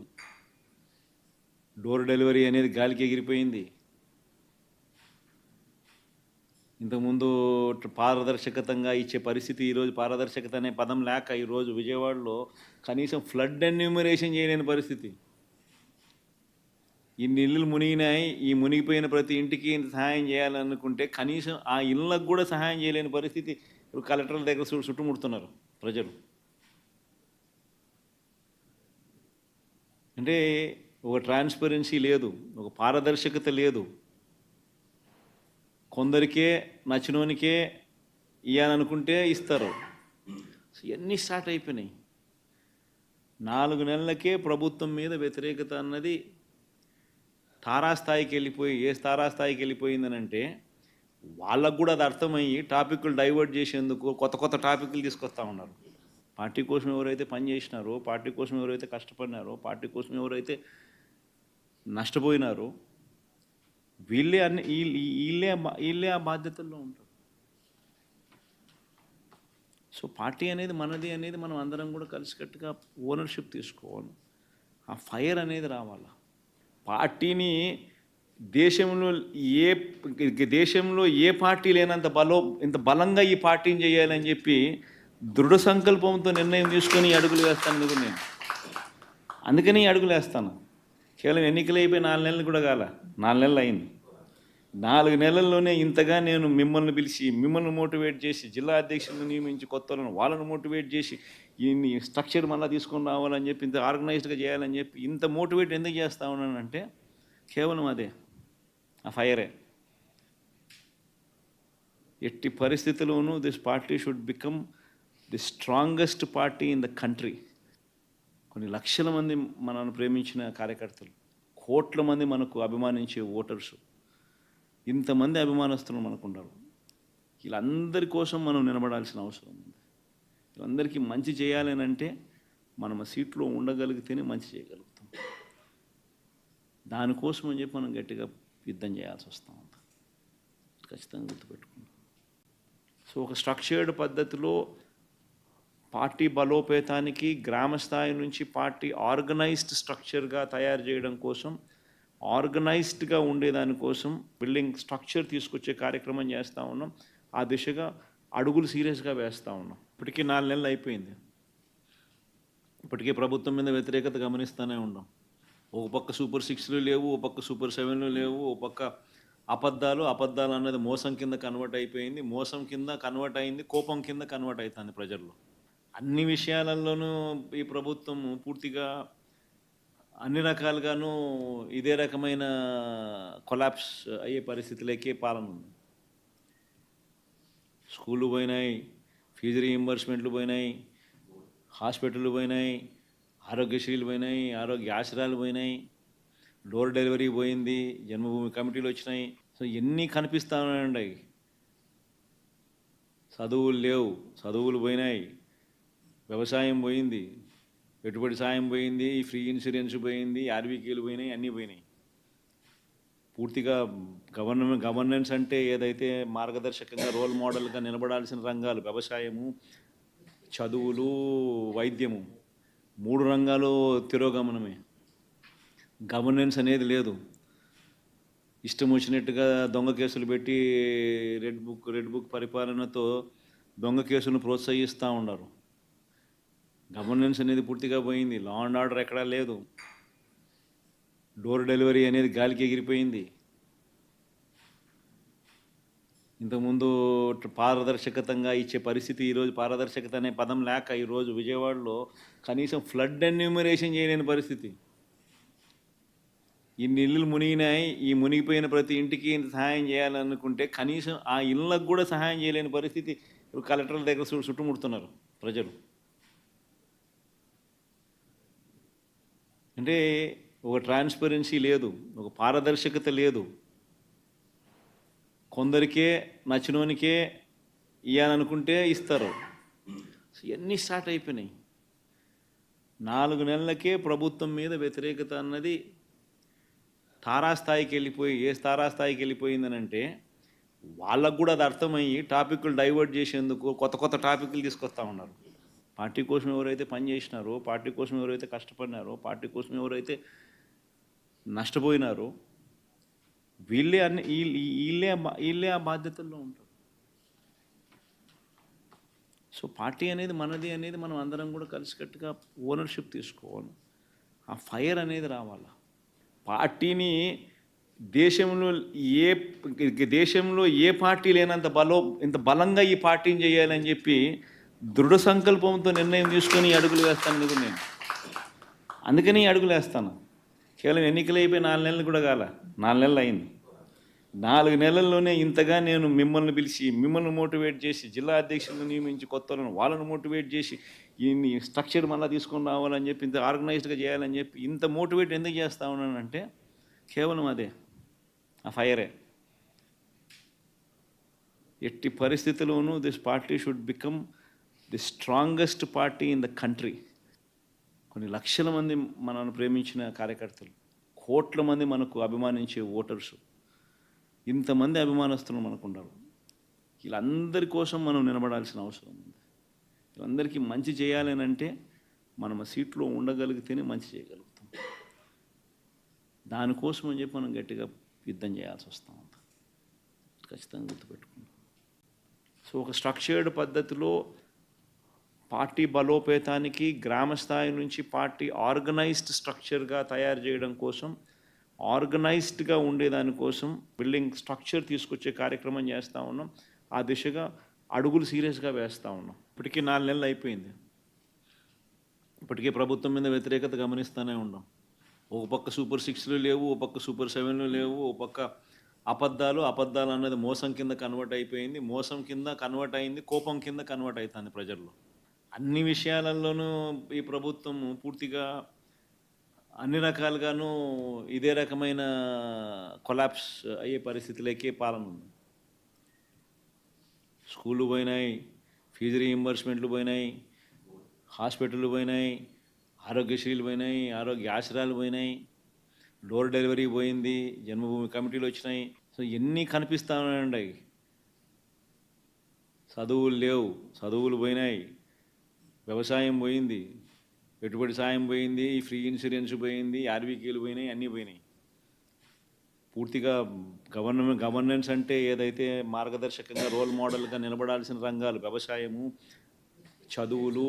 డోర్ డెలివరీ అనేది గాలికి ఎగిరిపోయింది. ఇంతకుముందు పారదర్శకతంగా ఇచ్చే పరిస్థితి, ఈరోజు పారదర్శకత అనే పదం లేక ఈరోజు విజయవాడలో కనీసం ఫ్లడ్ ఎన్యూమరేషన్ చేయలేని పరిస్థితి. ఇన్ని ఇళ్ళు మునిగినాయి, ఈ మునిగిపోయిన ప్రతి ఇంటికి ఇంత సహాయం చేయాలనుకుంటే కనీసం ఆ ఇళ్ళకు కూడా సహాయం చేయలేని పరిస్థితి. ఇప్పుడు కలెక్టర్ల దగ్గర చుట్టుముడుతున్నారు ప్రజలు. అంటే ఒక ట్రాన్స్పరెన్సీ లేదు, ఒక పారదర్శకత లేదు. కొందరికే నచ్చినోనికే ఇవ్వాలనుకుంటే ఇస్తారు. ఇవన్నీ స్టార్ట్ అయిపోయినాయి. 4 నెలలకే ప్రభుత్వం మీద వ్యతిరేకత అన్నది తారాస్థాయికి వెళ్ళిపోయి, ఏ తారాస్థాయికి వెళ్ళిపోయిందనంటే వాళ్ళకు కూడా అది అర్థమయ్యి టాపిక్లు డైవర్ట్ చేసేందుకు కొత్త టాపిక్లు తీసుకొస్తూ ఉన్నారు. పార్టీ కోసం ఎవరైతే పనిచేసినారో, పార్టీ కోసం ఎవరైతే కష్టపడినారో, పార్టీ కోసం ఎవరైతే నష్టపోయినారో వీళ్ళే ఆ బాధ్యతల్లో ఉంటారు. సో పార్టీ అనేది మనది అనేది మనం అందరం కూడా కలిసికట్టుగా ఓనర్షిప్ తీసుకోవాలి. ఆ ఫైర్ అనేది రావాలి. పార్టీని దేశంలో ఏ పార్టీ లేనంత ఇంత బలంగా ఈ పార్టీని చేయాలని చెప్పి దృఢ సంకల్పంతో నిర్ణయం తీసుకొని అడుగులు వేస్తాను కదా నేను. అందుకని అడుగులు వేస్తాను. కేవలం ఎన్నికలు అయిపోయి 4 నెలలు కూడా కాల, 4 నెలలు అయింది. 4 నెలల్లోనే ఇంతగా నేను మిమ్మల్ని పిలిచి, మిమ్మల్ని మోటివేట్ చేసి, జిల్లా అధ్యక్షులను నియమించి, వాళ్ళను మోటివేట్ చేసి, ఈ స్ట్రక్చర్ మళ్ళీ తీసుకొని రావాలని చెప్పి, ఇంత ఆర్గనైజ్డ్గా చేయాలని చెప్పి ఇంత మోటివేట్ ఎందుకు చేస్తూ ఉన్నానంటే కేవలం అదే, ఆ ఫైరే. ఎట్టి పరిస్థితుల్లోనూ this party should become the strongest party in the country. కొన్ని లక్షల మంది మనల్ని ప్రేమించిన కార్యకర్తలు, కోట్ల మంది మనకు అభిమానించే ఓటర్సు, ఇంతమంది అభిమానస్తులు మనకు ఉన్నారు. వీళ్ళందరి కోసం మనం నిలబడాల్సిన అవసరం ఉంది. వీళ్ళందరికీ మంచి చేయాలని అంటే మనం ఆ సీట్లో ఉండగలిగితేనే మంచి చేయగలుగుతాం. దానికోసం అని చెప్పి మనం గట్టిగా యుద్ధం చేయాల్సి వస్తూ ఉంది. ఖచ్చితంగా గుర్తుపెట్టుకుందాం. సో ఒక స్ట్రక్చర్డ్ పద్ధతిలో పార్టీ బలోపేతానికి గ్రామ స్థాయి నుంచి పార్టీ ఆర్గనైజ్డ్ స్ట్రక్చర్గా తయారు చేయడం కోసం, ఆర్గనైజ్డ్గా ఉండేదానికోసం బిల్డింగ్ స్ట్రక్చర్ తీసుకొచ్చే కార్యక్రమం చేస్తూ ఉన్నాం. ఆ దిశగా అడుగులు సీరియస్గా వేస్తూ ఉన్నాం. ఇప్పటికీ 4 నెలలు అయిపోయింది. ఇప్పటికే ప్రభుత్వం మీద వ్యతిరేకత గమనిస్తూనే ఉన్నాం. ఒక పక్క సూపర్ 6లు లేవు, ఒక పక్క సూపర్ 7లు లేవు, ఒక పక్క అబద్ధాలు అన్నది మోసం కింద కన్వర్ట్ అయిపోయింది. మోసం కింద కన్వర్ట్ అయింది, కోపం కింద కన్వర్ట్ అవుతుంది ప్రజల్లో. అన్ని విషయాలలోనూ ఈ ప్రభుత్వం పూర్తిగా అన్ని రకాలుగాను ఇదే రకమైన కొలాప్స్ అయ్యే పరిస్థితులకే పాలన ఉంది. స్కూళ్ళు పోయినాయి, ఫీజు రీయింబర్స్మెంట్లు పోయినాయి, హాస్పిటళ్ళు పోయినాయి, ఆరోగ్యశ్రీలు పోయినాయి, ఆరోగ్య ఆశ్రయాలు పోయినాయి, డోర్ డెలివరీ పోయింది, జన్మభూమి కమిటీలు వచ్చినాయి. సో ఎన్ని కనిపిస్తా ఉన్నాయండి. చదువులు లేవు, చదువులు పోయినాయి, వ్యవసాయం పోయింది, పెట్టుబడి సాయం పోయింది, ఫ్రీ ఇన్సూరెన్స్ పోయింది, ఆర్బీకేలు పోయినాయి, అన్నీ పోయినాయి. పూర్తిగా గవర్నెన్స్ అంటే ఏదైతే మార్గదర్శకంగా రోల్ మోడల్గా నిలబడాల్సిన రంగాలు వ్యవసాయము, చదువులు, వైద్యము, 3 రంగాలు తిరోగమనమే. గవర్నెన్స్ అనేది లేదు. ఇష్టం వచ్చినట్టుగా దొంగ కేసులు పెట్టి రెడ్ బుక్ పరిపాలనతో దొంగ కేసులను ప్రోత్సహిస్తూ ఉన్నారు. గవర్నెన్స్ అనేది పూర్తిగా పోయింది. లా అండ్ ఆర్డర్ ఎక్కడా లేదు. డోర్ డెలివరీ అనేది గాలికి ఎగిరిపోయింది. ఇంతకుముందు పారదర్శకతంగా ఇచ్చే పరిస్థితి, ఈరోజు పారదర్శకత అనే పదం లేక ఈరోజు విజయవాడలో కనీసం ఫ్లడ్ ఎన్యూమరేషన్ చేయలేని పరిస్థితి. ఇన్ని ఇళ్ళు మునిగినాయి, ఈ మునిగిపోయిన ప్రతి ఇంటికి ఇంత సహాయం చేయాలనుకుంటే కనీసం ఆ ఇళ్ళకు కూడా సహాయం చేయలేని పరిస్థితి. కలెక్టర్ల దగ్గర చుట్టుముడుతున్నారు ప్రజలు. అంటే ఒక ట్రాన్స్పరెన్సీ లేదు, ఒక పారదర్శకత లేదు. కొందరికే నచ్చినోనికే ఇవ్వాలనుకుంటే ఇస్తారు. ఇవన్నీ స్టార్ట్ అయిపోయినాయి. 4 నెలలకే ప్రభుత్వం మీద వ్యతిరేకత అన్నది తారాస్థాయికి వెళ్ళిపోయి, తారాస్థాయికి వెళ్ళిపోయిందనంటే వాళ్ళకు కూడా అది అర్థమయ్యి టాపిక్లు డైవర్ట్ చేసేందుకు కొత్త టాపిక్లు తీసుకొస్తూ ఉన్నారు. పార్టీ కోసం ఎవరైతే పనిచేసినారో, పార్టీ కోసం ఎవరైతే కష్టపడినారో, పార్టీ కోసం ఎవరైతే నష్టపోయినారో వీళ్ళే ఆ బాధ్యతల్లో ఉంటారు. సో పార్టీ అనేది మనది అనేది మనం అందరం కూడా కలిసికట్టుగా ఓనర్షిప్ తీసుకోవాలి. ఆ ఫైర్ అనేది రావాలి. పార్టీని దేశంలో ఏ పార్టీ లేనంత ఇంత బలంగా ఈ పార్టీని చేయాలని చెప్పి దృఢ సంకల్పంతో నిర్ణయం తీసుకొని అడుగులు వేస్తాను నేను. అందుకని అడుగులు వేస్తాను. కేవలం ఎన్నికలు అయిపోయి 4 నెలలు కూడా కాల, 4 నెలలు అయింది. 4 నెలల్లోనే ఇంతగా నేను మిమ్మల్ని పిలిచి, మిమ్మల్ని మోటివేట్ చేసి, జిల్లా అధ్యక్షులను నియమించి, వాళ్ళను మోటివేట్ చేసి, ఈ స్ట్రక్చర్ మళ్ళీ తీసుకొని రావాలని చెప్పి, ఇంత ఆర్గనైజ్డ్గా చేయాలని చెప్పి ఇంత మోటివేట్ ఎందుకు చేస్తూ ఉన్నానంటే కేవలం అదే, ఆ ఫైరే. ఎట్టి పరిస్థితుల్లోనూ this party should become the strongest party in the country. కొన్ని లక్షల మంది మనల్ని ప్రేమించిన కార్యకర్తలు, కోట్ల మంది మనకు అభిమానించే ఓటర్సు, ఇంతమంది అభిమానస్తులు మనకు ఉండాలి. వీళ్ళందరి కోసం మనం నిలబడాల్సిన అవసరం ఉంది. వీళ్ళందరికీ మంచి చేయాలని అంటే మనం ఆ సీట్లో ఉండగలిగితేనే మంచి చేయగలుగుతాం. దానికోసం అని చెప్పి మనం గట్టిగా యుద్ధం చేయాల్సి వస్తాం. ఖచ్చితంగా గుర్తుపెట్టుకుంటాం. సో ఒక స్ట్రక్చర్డ్ పద్ధతిలో పార్టీ బలోపేతానికి గ్రామ స్థాయి నుంచి పార్టీ ఆర్గనైజ్డ్ స్ట్రక్చర్గా తయారు చేయడం కోసం, ఆర్గనైజ్డ్గా ఉండేదానికోసం బిల్డింగ్ స్ట్రక్చర్ తీసుకొచ్చే కార్యక్రమం చేస్తూ ఉన్నాం. ఆ దిశగా అడుగులు సీరియస్గా వేస్తూ ఉన్నాం. ఇప్పటికీ 4 నెలలు అయిపోయింది. ఇప్పటికే ప్రభుత్వం మీద వ్యతిరేకత గమనిస్తూనే ఉన్నాం. ఒక పక్క సూపర్ 6లు లేవు, ఒక పక్క సూపర్ 7లు లేవు, ఒక పక్క అబద్ధాలు అన్నది మోసం కింద కన్వర్ట్ అయిపోయింది, మోసం కింద కన్వర్ట్ అయింది, కోపం కింద కన్వర్ట్ అవుతుంది ప్రజల్లో. అన్ని విషయాలలోనూ ఈ ప్రభుత్వం పూర్తిగా అన్ని రకాలుగాను ఇదే రకమైన కొలాప్స్ అయ్యే పరిస్థితులకే పాలన ఉంది. స్కూళ్ళు పోయినాయి, ఫీజు రీయింబర్స్మెంట్లు పోయినాయి, హాస్పిటళ్ళు పోయినాయి, ఆరోగ్యశ్రీలు పోయినాయి, ఆరోగ్య ఆశ్రయాలు పోయినాయి, డోర్ డెలివరీ పోయింది, జన్మభూమి కమిటీలు వచ్చినాయి. సో ఎన్ని కనిపిస్తూ ఉన్నాయండి. చదువులు లేవు, చదువులు పోయినాయి, వ్యవసాయం పోయింది, పెట్టుబడి సాయం పోయింది, ఫ్రీ ఇన్సూరెన్స్ పోయింది, ఆర్బీకేలు పోయినాయి, అన్నీ పోయినాయి. పూర్తిగా గవర్నెన్స్ అంటే ఏదైతే మార్గదర్శకంగా రోల్ మోడల్గా నిలబడాల్సిన రంగాలు వ్యవసాయము, చదువులు,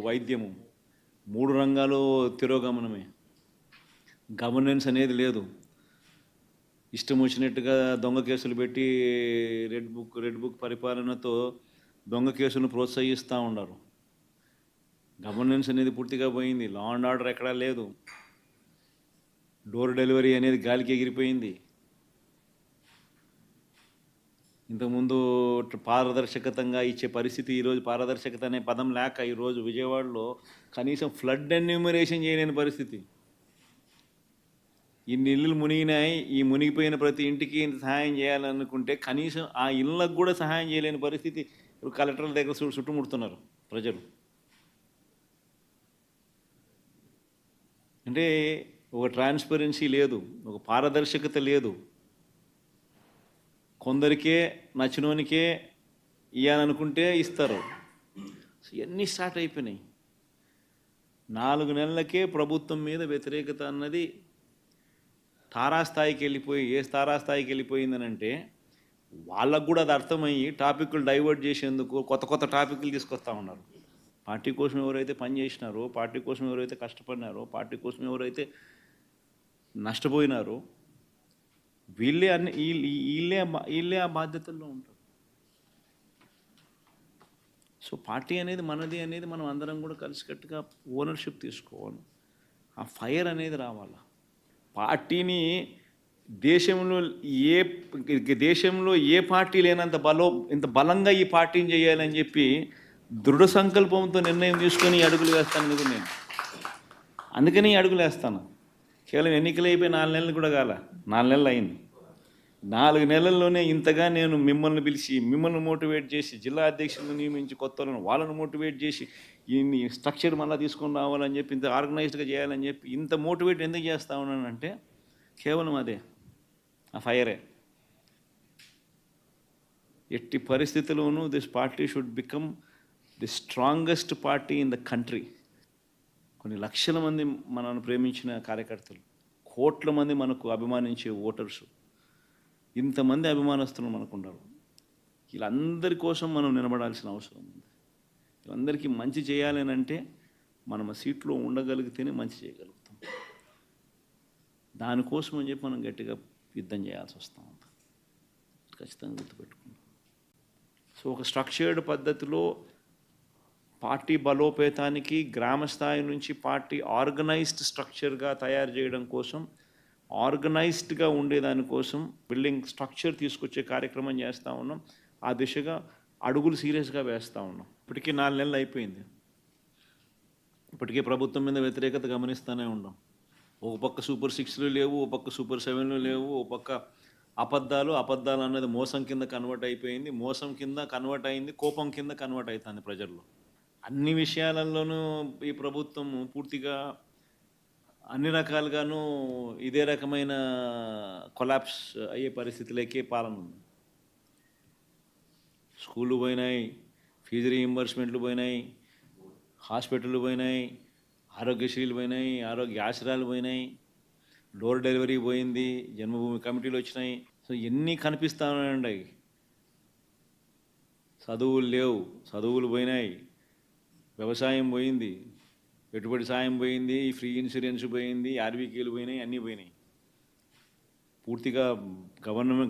వైద్యము, 3 రంగాలు తిరోగమనమే. గవర్నెన్స్ అనేది లేదు. ఇష్టం వచ్చినట్టుగా దొంగ కేసులు పెట్టి రెడ్ బుక్ పరిపాలనతో దొంగ కేసులను ప్రోత్సహిస్తూ ఉన్నారు. గవర్నెన్స్ అనేది పూర్తిగా పోయింది. లా అండ్ ఆర్డర్ ఎక్కడా లేదు. డోర్ డెలివరీ అనేది గాలికి ఎగిరిపోయింది. ఇంతకుముందు పారదర్శకతంగా ఇచ్చే పరిస్థితి, ఈరోజు పారదర్శకత అనే పదం లేక ఈరోజు విజయవాడలో కనీసం ఫ్లడ్ ఎన్యూమరేషన్ చేయలేని పరిస్థితి. ఇన్ని ఇళ్ళు మునిగినాయి, ఈ మునిగిపోయిన ప్రతి ఇంటికి ఇంత సహాయం చేయాలనుకుంటే కనీసం ఆ ఇళ్ళకు కూడా సహాయం చేయలేని పరిస్థితి ఇప్పుడు కలెక్టర్ల దగ్గర చుట్టుముడుతున్నారు ప్రజలు. అంటే ఒక ట్రాన్స్పరెన్సీ లేదు, ఒక పారదర్శకత లేదు. కొందరికే నచ్చినోనికే ఇవ్వాలనుకుంటే ఇస్తారు. ఇవన్నీ స్టార్ట్ అయిపోయినాయి. 4 నెలలకే ప్రభుత్వం మీద వ్యతిరేకత అన్నది తారాస్థాయికి వెళ్ళిపోయి, ఏ తారాస్థాయికి వెళ్ళిపోయిందనంటే వాళ్ళకు కూడా అది అర్థమయ్యి టాపిక్లు డైవర్ట్ చేసేందుకు కొత్త కొత్త టాపిక్లు తీసుకొస్తూ ఉన్నారు. పార్టీ కోసం ఎవరైతే పనిచేసినారో, పార్టీ కోసం ఎవరైతే కష్టపడినారో, పార్టీ కోసం ఎవరైతే నష్టపోయినారో వీళ్ళే ఆ బాధ్యతల్లో ఉంటారు. సో పార్టీ అనేది మనది అనేది మనం అందరం కూడా కలిసికట్టుగా ఓనర్షిప్ తీసుకోవాలి. ఆ ఫైర్ అనేది రావాలి. పార్టీని దేశంలో ఏ పార్టీ లేనంత ఇంత బలంగా ఈ పార్టీని చేయాలని చెప్పి దృఢ సంకల్పంతో నిర్ణయం తీసుకొని అడుగులు వేస్తాను నేను. అందుకని అడుగులు వేస్తాను. కేవలం ఎన్నికలు అయిపోయి 4 నెలలు కూడా కాల, 4 నెలలు అయింది. 4 నెలల్లోనే ఇంతగా నేను మిమ్మల్ని పిలిచి, మిమ్మల్ని మోటివేట్ చేసి, జిల్లా అధ్యక్షులను నియమించి, కొత్త వాళ్ళను మోటివేట్ చేసి, ఈ స్ట్రక్చర్ మళ్ళీ తీసుకొని రావాలని చెప్పి, ఇంత ఆర్గనైజ్డ్గా చేయాలని చెప్పి ఇంత మోటివేట్ ఎందుకు చేస్తా ఉన్నానంటే కేవలం అదే, ఆ ఫైరే. ఎట్టి పరిస్థితుల్లోనూ this party should become the strongest party in the country. కొన్ని లక్షల మంది మనల్ని ప్రేమించిన కార్యకర్తలు, కోట్ల మంది మనకు అభిమానించే ఓటర్సు, ఇంతమంది అభిమానస్తులు మనకు ఉన్నారు. వీళ్ళందరి కోసం మనం నిలబడాల్సిన అవసరం ఉంది. వీళ్ళందరికీ మంచి చేయాలి అంటే మనం ఆ సీట్లో ఉండగలిగితేనే మంచి చేయగలుగుతాం. దానికోసం అని చెప్పి మనం గట్టిగా యుద్ధం చేయాల్సి వస్తూ ఉంది. ఖచ్చితంగా గుర్తుపెట్టుకుంటాం. సో ఒక స్ట్రక్చర్డ్ పద్ధతిలో పార్టీ బలోపేతానికి గ్రామ స్థాయి నుంచి పార్టీ ఆర్గనైజ్డ్ స్ట్రక్చర్గా తయారు చేయడం కోసం, ఆర్గనైజ్డ్గా ఉండేదానికోసం బిల్డింగ్ స్ట్రక్చర్ తీసుకొచ్చే కార్యక్రమం చేస్తూ ఉన్నాం. ఆ దిశగా అడుగులు సీరియస్గా వేస్తూ ఉన్నాం. ఇప్పటికీ 4 నెలలు అయిపోయింది. ఇప్పటికే ప్రభుత్వం మీద వ్యతిరేకత గమనిస్తూనే ఉన్నాం. ఒక పక్క సూపర్ 6లు లేవు, ఒక పక్క సూపర్ 7లు లేవు, ఒక పక్క అబద్ధాలు అన్నది మోసం కింద కన్వర్ట్ అయిపోయింది, మోసం కింద కన్వర్ట్ అయింది, కోపం కింద కన్వర్ట్ అవుతుంది ప్రజల్లో. అన్ని విషయాలలోనూ ఈ ప్రభుత్వం పూర్తిగా అన్ని రకాలుగాను ఇదే రకమైన కొలాప్స్ అయ్యే పరిస్థితులకే పాలన ఉంది. స్కూళ్ళు పోయినాయి, ఫీజు రీయింబర్స్మెంట్లు పోయినాయి, హాస్పిటళ్ళు పోయినాయి, ఆరోగ్యశ్రీలు పోయినాయి, ఆరోగ్య ఆశ్రయాలు పోయినాయి, డోర్ డెలివరీ పోయింది, జన్మభూమి కమిటీలు వచ్చినాయి. సో ఎన్ని కనిపిస్తూ ఉన్నాయండి. చదువులు లేవు, చదువులు పోయినాయి, వ్యవసాయం పోయింది, పెట్టుబడి సాయం పోయింది, ఫ్రీ ఇన్సూరెన్స్ పోయింది, ఆర్బీకేలు పోయినాయి, అన్నీ పోయినాయి. పూర్తిగా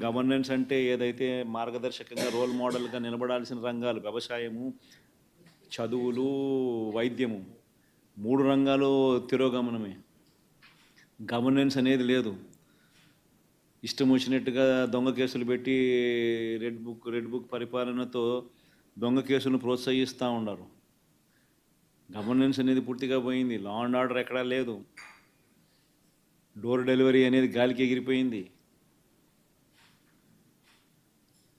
గవర్నెన్స్ అంటే ఏదైతే మార్గదర్శకంగా రోల్ మోడల్గా నిలబడాల్సిన రంగాలు వ్యవసాయము, చదువులు, వైద్యము, 3 రంగాలు తిరోగమనమే. గవర్నెన్స్ అనేది లేదు. ఇష్టం వచ్చినట్టుగా దొంగ కేసులు పెట్టి రెడ్ బుక్ పరిపాలనతో దొంగ కేసులను ప్రోత్సహిస్తూ ఉన్నారు. గవర్నెన్స్ అనేది పూర్తిగా పోయింది. లా అండ్ ఆర్డర్ ఎక్కడా లేదు. డోర్ డెలివరీ అనేది గాలికి ఎగిరిపోయింది.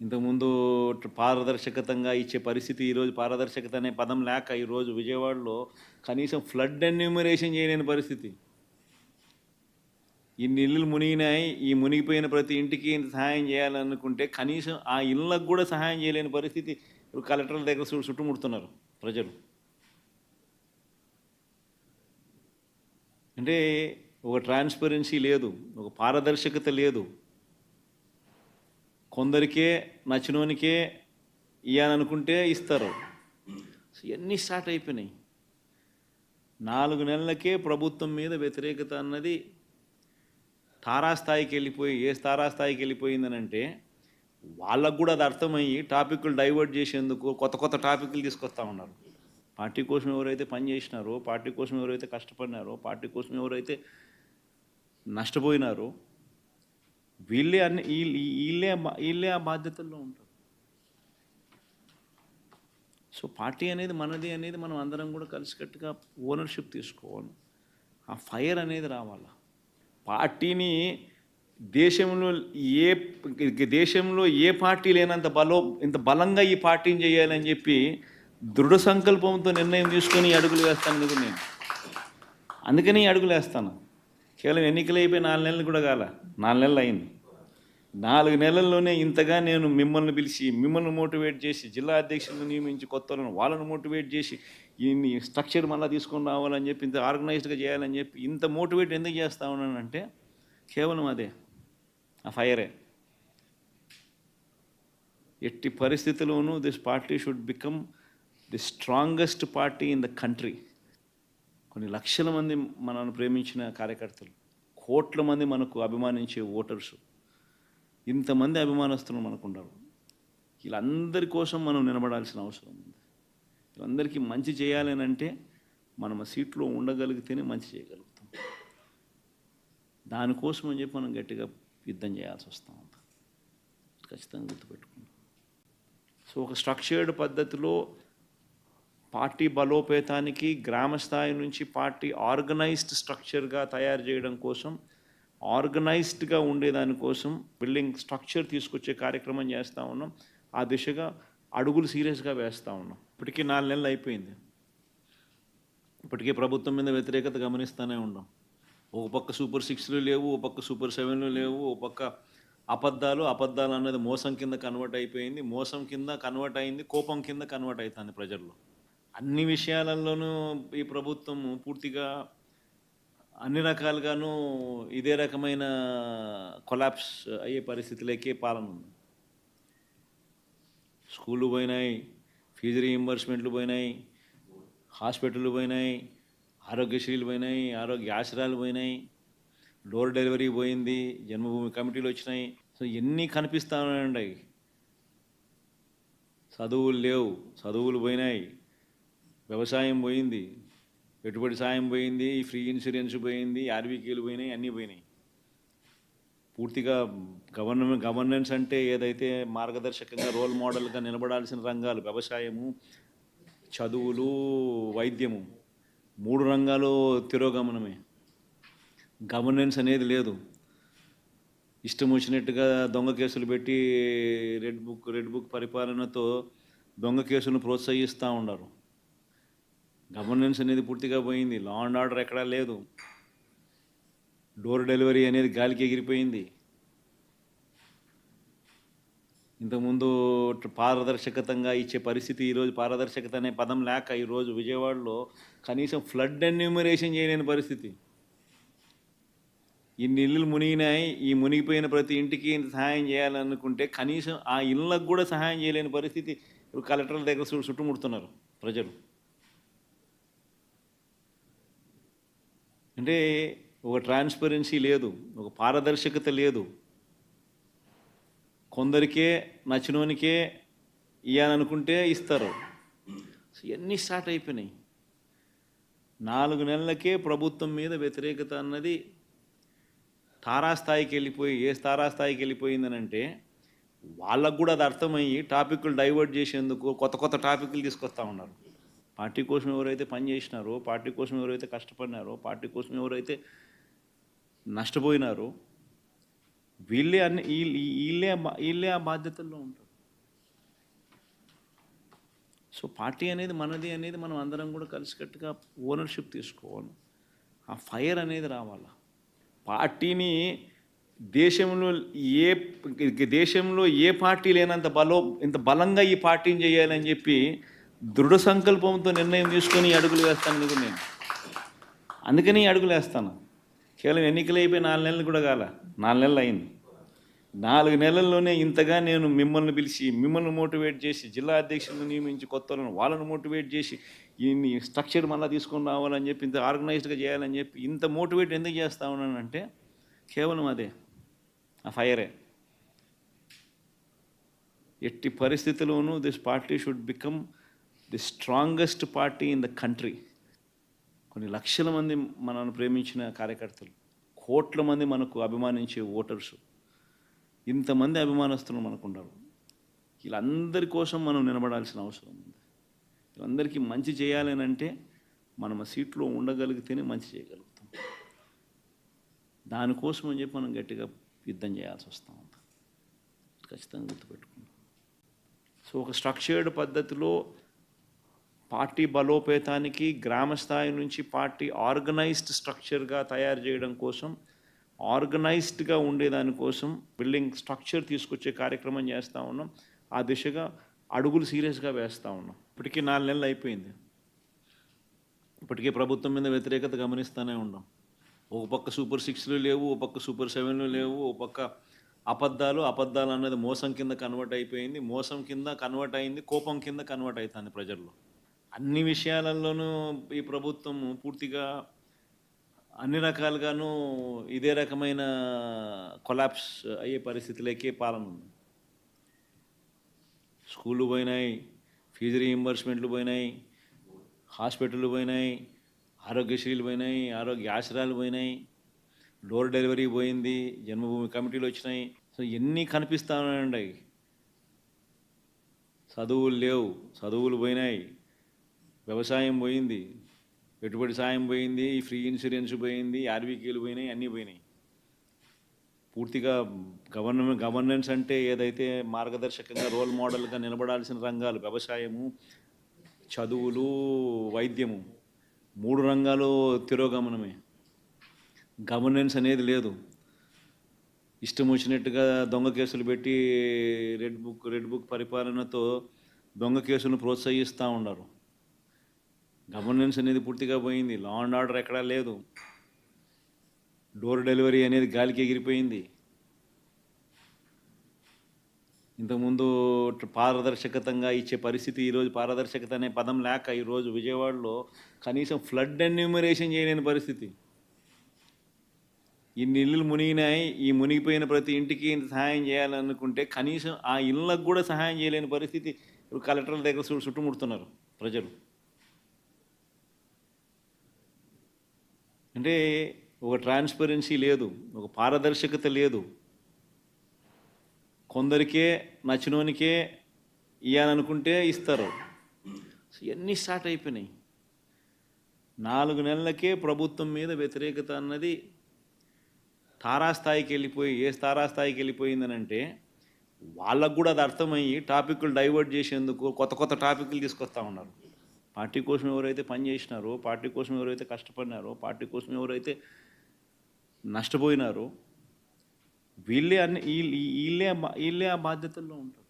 ఇంతకుముందు పారదర్శకతంగా ఇచ్చే పరిస్థితి ఈరోజు పారదర్శకత అనే పదం లేక ఈరోజు విజయవాడలో కనీసం ఫ్లడ్ ఎన్యూమరేషన్ చేయలేని పరిస్థితి. ఇన్ని ఇళ్ళు మునిగినాయి, ఈ మునిగిపోయిన ప్రతి ఇంటికి ఇంత సహాయం చేయాలనుకుంటే కనీసం ఆ ఇళ్ళకు కూడా సహాయం చేయలేని పరిస్థితి ఇప్పుడు కలెక్టర్ల దగ్గర చుట్టుముడుతున్నారు ప్రజలు. అంటే ఒక ట్రాన్స్పరెన్సీ లేదు, ఒక పారదర్శకత లేదు. కొందరికే నచ్చినోనికే ఇవ్వాలనుకుంటే ఇస్తారు. ఇవన్నీ స్టార్ట్ అయిపోయినాయి. 4 నెలలకే ప్రభుత్వం మీద వ్యతిరేకత అన్నది తారాస్థాయికి వెళ్ళిపోయి, ఏ తారాస్థాయికి వెళ్ళిపోయిందనంటే వాళ్ళకు కూడా అది అర్థమయ్యి టాపిక్లు డైవర్ట్ చేసేందుకు కొత్త కొత్త టాపిక్లు తీసుకొస్తూ ఉన్నారు. పార్టీ కోసం ఎవరైతే పనిచేసినారో, పార్టీ కోసం ఎవరైతే కష్టపడినారో, పార్టీ కోసం ఎవరైతే నష్టపోయినారో వీళ్ళే ఆ బాధ్యతల్లో ఉంటారు. సో పార్టీ అనేది మనది అనేది మనం అందరం కూడా కలిసికట్టుగా ఓనర్షిప్ తీసుకోవాలి. ఆ ఫైర్ అనేది రావాలి. పార్టీని దేశంలో ఏ దేశంలో ఏ పార్టీ లేనంత ఇంత బలంగా ఈ పార్టీని చేయాలని చెప్పి దృఢ సంకల్పంతో నిర్ణయం తీసుకొని ఈ అడుగులు వేస్తాను కదా నేను. అందుకని ఈ అడుగులు వేస్తాను. కేవలం ఎన్నికలు అయిపోయి 4 నెలలు కూడా కాల, 4 నెలలు అయింది. 4 నెలల్లోనే ఇంతగా నేను మిమ్మల్ని పిలిచి, మిమ్మల్ని మోటివేట్ చేసి, జిల్లా అధ్యక్షులను నియమించి, కొత్తలను వాళ్ళను మోటివేట్ చేసి, ఈ స్ట్రక్చర్ మళ్ళీ తీసుకొని రావాలని చెప్పి, ఇంత ఆర్గనైజ్డ్గా చేయాలని చెప్పి, ఇంత మోటివేట్ ఎందుకు చేస్తా ఉన్నానంటే కేవలం అదే, ఆ ఫైరే. ఎట్టి పరిస్థితుల్లోనూ this party should become the strongest party in the country. కొన్ని లక్షల మంది మనల్ని ప్రేమించిన కార్యకర్తలు, కోట్ల మంది మనకు అభిమానించే ఓటర్సు, ఇంతమంది అభిమానస్తులు మనకు ఉన్నారు. వీళ్ళందరి కోసం మనం నిలబడాల్సిన అవసరం ఉంది. వీళ్ళందరికీ మంచి చేయాలని అంటే మనం ఆ సీట్లో ఉండగలిగితేనే మంచి చేయగలుగుతాం. దానికోసం అని చెప్పి మనం గట్టిగా యుద్ధం చేయాల్సి వస్తూ ఉంది. ఖచ్చితంగా గుర్తుపెట్టుకుంటాం. సో ఒక స్ట్రక్చర్డ్ పద్ధతిలో పార్టీ బలోపేతానికి గ్రామ స్థాయి నుంచి పార్టీ ఆర్గనైజ్డ్ స్ట్రక్చర్గా తయారు చేయడం కోసం, ఆర్గనైజ్డ్గా ఉండేదానికోసం బిల్డింగ్ స్ట్రక్చర్ తీసుకొచ్చే కార్యక్రమం చేస్తూ ఉన్నాం. ఆ దిశగా అడుగులు సీరియస్గా వేస్తూ ఉన్నాం. ఇప్పటికీ 4 నెలలు అయిపోయింది. ఇప్పటికే ప్రభుత్వం మీద వ్యతిరేకత గమనిస్తూనే ఉన్నాం. ఒక పక్క సూపర్ 6లు లేవు, ఒక పక్క సూపర్ 7లు లేవు, ఒక పక్క అబద్ధాలు అన్నది మోసం కింద కన్వర్ట్ అయిపోయింది, మోసం కింద కన్వర్ట్ అయింది, కోపం కింద కన్వర్ట్ అవుతుంది ప్రజల్లో. అన్ని విషయాలలోనూ ఈ ప్రభుత్వం పూర్తిగా అన్ని రకాలుగాను ఇదే రకమైన కొలాప్స్ అయ్యే పరిస్థితులకే పాలన ఉంది. స్కూళ్ళు పోయినాయి, ఫీజు రీయింబర్స్మెంట్లు పోయినాయి, హాస్పిటళ్ళు పోయినాయి, ఆరోగ్యశ్రీలు పోయినాయి, ఆరోగ్య ఆశ్రయాలు పోయినాయి, డోర్ డెలివరీ పోయింది, జన్మభూమి కమిటీలు వచ్చినాయి. సో ఎన్ని కనిపిస్తూ ఉన్నాయండి. చదువులు లేవు, చదువులు పోయినాయి, వ్యవసాయం పోయింది, పెట్టుబడి సాయం పోయింది, ఫ్రీ ఇన్సూరెన్స్ పోయింది, ఆర్బీకేలు పోయినాయి, అన్నీ పోయినాయి. పూర్తిగా గవర్నెన్స్ అంటే ఏదైతే మార్గదర్శకంగా రోల్ మోడల్గా నిలబడాల్సిన రంగాలు వ్యవసాయము, చదువులు, వైద్యము, 3 రంగాలు తిరోగమనమే. గవర్నెన్స్ అనేది లేదు. ఇష్టం వచ్చినట్టుగా దొంగ కేసులు పెట్టి రెడ్ బుక్ పరిపాలనతో దొంగ కేసులను ప్రోత్సహిస్తూ ఉన్నారు. గవర్నెన్స్ అనేది పూర్తిగా పోయింది. లా అండ్ ఆర్డర్ ఎక్కడా లేదు. డోర్ డెలివరీ అనేది గాలికి ఎగిరిపోయింది. ఇంతకుముందు పారదర్శకతంగా ఇచ్చే పరిస్థితి, ఈరోజు పారదర్శకత అనే పదం లేక ఈరోజు విజయవాడలో కనీసం ఫ్లడ్ ఎన్యూమరేషన్ చేయలేని పరిస్థితి. ఇన్ని ఇళ్ళు మునిగినాయి, ఈ మునిగిపోయిన ప్రతి ఇంటికి ఇంత సహాయం చేయాలనుకుంటే కనీసం ఆ ఇళ్ళకు కూడా సహాయం చేయలేని పరిస్థితి. ఇప్పుడు కలెక్టర్ల దగ్గర చుట్టుముడుతున్నారు ప్రజలు. అంటే ఒక ట్రాన్స్పరెన్సీ లేదు, ఒక పారదర్శకత లేదు. కొందరికే నచ్చినోనికే ఇవ్వాలనుకుంటే ఇస్తారు. సో ఇవన్నీ స్టార్ట్ అయిపోయినాయి. 4 నెలలకే ప్రభుత్వం మీద వ్యతిరేకత అన్నది తారాస్థాయికి వెళ్ళిపోయి, ఏ తారాస్థాయికి వెళ్ళిపోయిందనంటే వాళ్ళకు కూడా అది అర్థమయ్యి టాపిక్లు డైవర్ట్ చేసేందుకు కొత్త టాపిక్లు తీసుకొస్తూ ఉన్నారు. పార్టీ కోసం ఎవరైతే పనిచేసినారో, పార్టీ కోసం ఎవరైతే కష్టపడినారో, పార్టీ కోసం ఎవరైతే నష్టపోయినారో వీళ్ళే ఆ బాధ్యతల్లో ఉంటారు. సో పార్టీ అనేది మనది అనేది మనం అందరం కూడా కలిసికట్టుగా ఓనర్షిప్ తీసుకోవాలి. ఆ ఫైర్ అనేది రావాలి. పార్టీని దేశంలో ఏ పార్టీ లేనంత ఇంత బలంగా ఈ పార్టీని చేయాలని చెప్పి దృఢ సంకల్పంతో నిర్ణయం తీసుకొని ఈ అడుగులు వేస్తాను కదా నేను. అందుకని ఈ అడుగులు వేస్తాను. కేవలం ఎన్నికలు అయిపోయి 4 నెలలు కూడా కాల, 4 నెలలు అయింది. 4 నెలల్లోనే ఇంతగా నేను మిమ్మల్ని పిలిచి, మిమ్మల్ని మోటివేట్ చేసి, జిల్లా అధ్యక్షులను నియమించి, కొత్తలను వాళ్ళను మోటివేట్ చేసి, ఈ స్ట్రక్చర్ మళ్ళీ తీసుకొని రావాలని చెప్పి, ఇంత ఆర్గనైజ్డ్గా చేయాలని చెప్పి, ఇంత మోటివేట్ ఎందుకు చేస్తూ ఉన్నానంటే కేవలం అదే, ఆ ఫైరే. ఎట్టి పరిస్థితుల్లోనూ this party should become the strongest party in the country. కొన్ని లక్షల మంది మనల్ని ప్రేమించిన కార్యకర్తలు, కోట్ల మంది మనకు అభిమానించే ఓటర్సు, ఇంతమంది అభిమానస్తులు మనకు ఉన్నారు. వీళ్ళందరి కోసం మనం నిలబడాల్సిన అవసరం ఉంది. వీళ్ళందరికీ మంచి చేయాలని అంటే మనం ఆ సీట్లో ఉండగలిగితేనే మంచి చేయగలుగుతాం. దానికోసం అని చెప్పి మనం గట్టిగా యుద్ధం చేయాల్సి వస్తూ ఉంది. ఖచ్చితంగా గుర్తుపెట్టుకుందాం. సో ఒక స్ట్రక్చర్డ్ పద్ధతిలో పార్టీ బలోపేతానికి గ్రామ స్థాయి నుంచి పార్టీ ఆర్గనైజ్డ్ స్ట్రక్చర్గా తయారు చేయడం కోసం, ఆర్గనైజ్డ్గా ఉండేదానికోసం బిల్డింగ్ స్ట్రక్చర్ తీసుకొచ్చే కార్యక్రమం చేస్తూ ఉన్నాం. ఆ దిశగా అడుగులు సీరియస్గా వేస్తూ ఉన్నాం. ఇప్పటికీ 4 నెలలు అయిపోయింది. ఇప్పటికే ప్రభుత్వం మీద వ్యతిరేకత గమనిస్తూనే ఉన్నాం. ఒక పక్క సూపర్ 6లు లేవు, ఒక పక్క సూపర్ 7లు లేవు, ఒక పక్క అబద్ధాలు అన్నది మోసం కింద కన్వర్ట్ అయిపోయింది, మోసం కింద కన్వర్ట్ అయింది, కోపం కింద కన్వర్ట్ అవుతుంది ప్రజల్లో. అన్ని విషయాలలోనూ ఈ ప్రభుత్వం పూర్తిగా అన్ని రకాలుగాను ఇదే రకమైన కొలాప్స్ అయ్యే పరిస్థితిలోకే పాలన ఉంది. స్కూళ్ళు పోయినాయి, ఫీజు రీయింబర్స్మెంట్లు పోయినాయి, హాస్పిటళ్ళు పోయినాయి, ఆరోగ్యశ్రీలు పోయినాయి, ఆరోగ్య ఆశ్రయాలు పోయినాయి, డోర్ డెలివరీ పోయింది, జన్మభూమి కమిటీలు వచ్చినాయి. సో ఎన్ని కనిపిస్తూ ఉన్నాయండి. చదువులు లేవు, చదువులు పోయినాయి, వ్యవసాయం పోయింది, పెట్టుబడి సాయం పోయింది, ఫ్రీ ఇన్సూరెన్స్ పోయింది, ఆర్బీకేలు పోయినాయి, అన్నీ పోయినాయి. పూర్తిగా గవర్నెన్స్ అంటే ఏదైతే మార్గదర్శకంగా రోల్ మోడల్గా నిలబడాల్సిన రంగాలు వ్యవసాయము, చదువులు, వైద్యము, 3 రంగాలు తిరోగమనమే. గవర్నెన్స్ అనేది లేదు. ఇష్టం వచ్చినట్టుగా దొంగ కేసులు పెట్టి రెడ్ బుక్ పరిపాలనతో దొంగ కేసులను ప్రోత్సహిస్తూ ఉన్నారు. గవర్నెన్స్ అనేది పూర్తిగా పోయింది. లా అండ్ ఆర్డర్ ఎక్కడా లేదు. డోర్ డెలివరీ అనేది గాలికి ఎగిరిపోయింది. ఇంతకుముందు పారదర్శకతంగా ఇచ్చే పరిస్థితి, ఈరోజు పారదర్శకత అనే పదం లేక ఈరోజు విజయవాడలో కనీసం ఫ్లడ్ ఎన్యూమరేషన్ చేయలేని పరిస్థితి. ఇన్ని ఇళ్ళు మునిగినాయి, ఈ మునిగిపోయిన ప్రతి ఇంటికి ఇంత సహాయం చేయాలనుకుంటే కనీసం ఆ ఇళ్ళకు కూడా సహాయం చేయలేని పరిస్థితి. ఇప్పుడు కలెక్టర్ల దగ్గర చుట్టుముడుతున్నారు ప్రజలు. అంటే ఒక ట్రాన్స్పరెన్సీ లేదు, ఒక పారదర్శకత లేదు. కొందరికే నచ్చినోనికే ఇవ్వాలనుకుంటే ఇస్తారు. ఇవన్నీ స్టార్ట్ అయిపోయినాయి. 4 నెలలకే ప్రభుత్వం మీద వ్యతిరేకత అన్నది తారాస్థాయికి వెళ్ళిపోయి, ఏ తారాస్థాయికి వెళ్ళిపోయిందని అంటే వాళ్ళకు కూడా అది అర్థమయ్యి టాపిక్లు డైవర్ట్ చేసేందుకు కొత్త టాపిక్లు తీసుకొస్తూ ఉన్నారు. పార్టీ కోసం ఎవరైతే పనిచేసినారో, పార్టీ కోసం ఎవరైతే కష్టపడినారో, పార్టీ కోసం ఎవరైతే నష్టపోయినారో వీళ్ళే ఆ బాధ్యతల్లో ఉంటారు.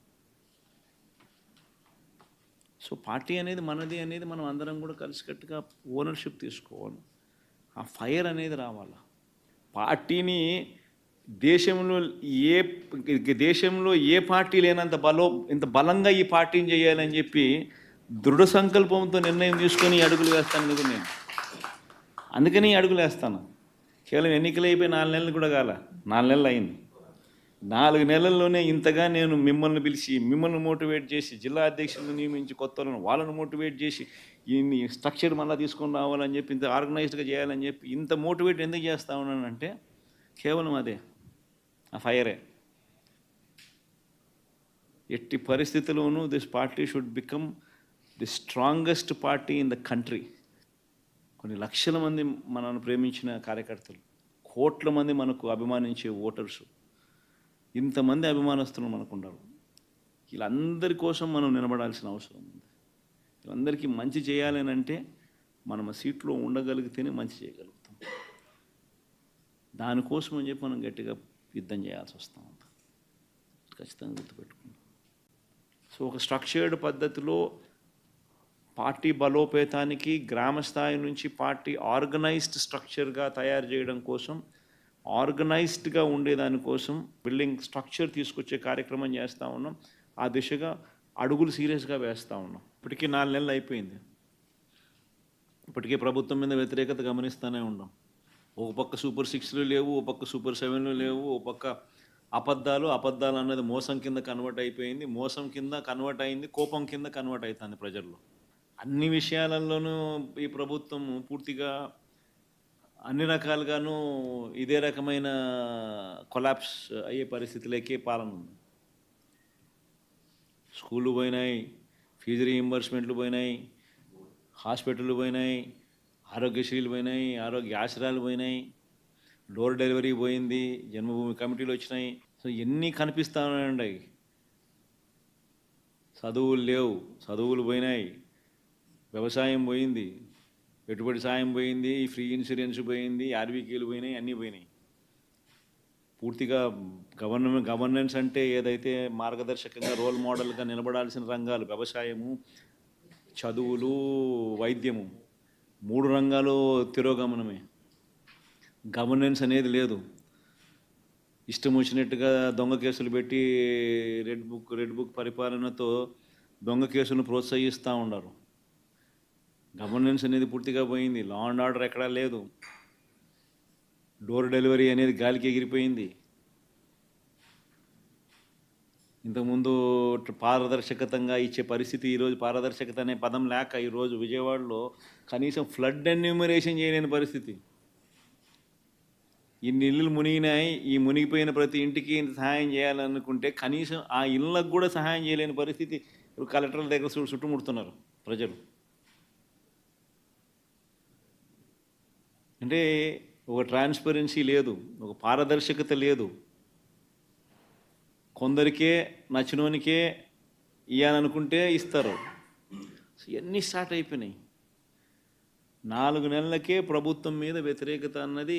సో పార్టీ అనేది మనది అనేది మనం అందరం కూడా కలిసికట్టుగా ఓనర్షిప్ తీసుకోవాలి. ఆ ఫైర్ అనేది రావాలి. పార్టీని దేశంలో ఏ పార్టీ లేనంత ఇంత బలంగా ఈ పార్టీని చేయాలని చెప్పి దృఢ సంకల్పంతో నిర్ణయం తీసుకొని అడుగులు వేస్తాను నేను. అందుకని అడుగులు వేస్తాను. కేవలం ఎన్నికలు అయిపోయి 4 నెలలు కూడా కాల, 4 నెలలు అయింది. 4 నెలల్లోనే ఇంతగా నేను మిమ్మల్ని పిలిచి, మిమ్మల్ని మోటివేట్ చేసి, జిల్లా అధ్యక్షులను నియమించి, కొత్తలను వాళ్ళను మోటివేట్ చేసి, ఈ స్ట్రక్చర్ మళ్ళీ తీసుకొని రావాలని చెప్పి, ఇంత ఆర్గనైజ్డ్గా చేయాలని చెప్పి ఇంత మోటివేట్ ఎందుకు చేస్తా ఉన్నానంటే కేవలం అదే, ఆ ఫైరే. ఎట్టి పరిస్థితుల్లోనూ this party should become the strongest party in the country. కొన్ని లక్షల మంది మనల్ని ప్రేమించిన కార్యకర్తలు, కోట్ల మంది మనకు అభిమానించే ఓటర్సు, ఇంతమంది అభిమానస్తులు మనకున్నారు. వీళ్ళందరి కోసం మనం నిలబడాల్సిన అవసరం ఉంది. వీళ్ళందరికీ మంచి చేయాలని అంటే మనం ఆ సీట్లో ఉండగలిగితేనే మంచి చేయగలుగుతాం. దానికోసం అని చెప్పి మనం గట్టిగా యుద్ధం చేయాల్సి వస్తూ ఉంది. ఖచ్చితంగా గుర్తుపెట్టుకుందాం. సో ఒక స్ట్రక్చర్డ్ పద్ధతిలో పార్టీ బలోపేతానికి గ్రామ స్థాయి నుంచి పార్టీ ఆర్గనైజ్డ్ స్ట్రక్చర్గా తయారు చేయడం కోసం, ఆర్గనైజ్డ్గా ఉండేదానికోసం బిల్డింగ్ స్ట్రక్చర్ తీసుకొచ్చే కార్యక్రమం చేస్తూ ఉన్నాం. ఆ దిశగా అడుగులు సీరియస్గా వేస్తూ ఉన్నాం. ఇప్పటికీ 4 నెలలు అయిపోయింది. ఇప్పటికే ప్రభుత్వం మీద వ్యతిరేకత గమనిస్తూనే ఉన్నాం. ఒక పక్క సూపర్ 6లు లేవు, ఒక పక్క సూపర్ 7లు లేవు, ఒక పక్క అబద్ధాలు అన్నది మోసం కింద కన్వర్ట్ అయిపోయింది, మోసం కింద కన్వర్ట్ అయింది, కోపం కింద కన్వర్ట్ అవుతుంది ప్రజల్లో. అన్ని విషయాలలోనూ ఈ ప్రభుత్వం పూర్తిగా అన్ని రకాలుగాను ఇదే రకమైన కొలాప్స్ అయ్యే పరిస్థితిలోకే పాలన ఉంది. స్కూళ్ళు పోయినాయి, ఫీజు రీయింబర్స్మెంట్లు పోయినాయి, హాస్పిటళ్ళు పోయినాయి, ఆరోగ్యశ్రీలు పోయినాయి, ఆరోగ్య ఆశ్రయాలు పోయినాయి, డోర్ డెలివరీ పోయింది, జన్మభూమి కమిటీలు వచ్చినాయి. సో ఎన్ని కనిపిస్తా ఉన్నాయండి. చదువులు లేవు, చదువులు పోయినాయి, వ్యవసాయం పోయింది, పెట్టుబడి సాయం పోయింది, ఫ్రీ ఇన్సూరెన్స్ పోయింది, ఆర్బీకేలు పోయినాయి, అన్నీ పోయినాయి. పూర్తిగా గవర్నెన్స్ అంటే ఏదైతే మార్గదర్శకంగా రోల్ మోడల్గా నిలబడాల్సిన రంగాలు వ్యవసాయము, చదువులు, వైద్యము, 3 రంగాలు తిరోగమనమే. గవర్నెన్స్ అనేది లేదు. ఇష్టం వచ్చినట్టుగా దొంగ కేసులు పెట్టి రెడ్ బుక్ పరిపాలనతో దొంగ కేసులను ప్రోత్సహిస్తూ ఉన్నారు. గవర్నెన్స్ అనేది పూర్తిగా పోయింది. లా అండ్ ఆర్డర్ ఎక్కడా లేదు. డోర్ డెలివరీ అనేది గాలికి ఎగిరిపోయింది. ఇంతకుముందు పారదర్శకతంగా ఇచ్చే పరిస్థితి ఈరోజు పారదర్శకత అనే పదం లేక ఈరోజు విజయవాడలో కనీసం ఫ్లడ్ ఎన్యూమరేషన్ చేయలేని పరిస్థితి. ఇన్ని ఇళ్ళు మునిగినాయి, ఈ మునిగిపోయిన ప్రతి ఇంటికి ఇంత సహాయం చేయాలనుకుంటే కనీసం ఆ ఇళ్ళకు కూడా సహాయం చేయలేని పరిస్థితి. ఇప్పుడు కలెక్టర్ల దగ్గర చుట్టుముడుతున్నారు ప్రజలు. అంటే ఒక ట్రాన్స్పరెన్సీ లేదు, ఒక పారదర్శకత లేదు. కొందరికే నచ్చినోనికే ఇవ్వాలనుకుంటే ఇస్తారు. ఇవన్నీ స్టార్ట్ అయిపోయినాయి. 4 నెలలకే ప్రభుత్వం మీద వ్యతిరేకత అన్నది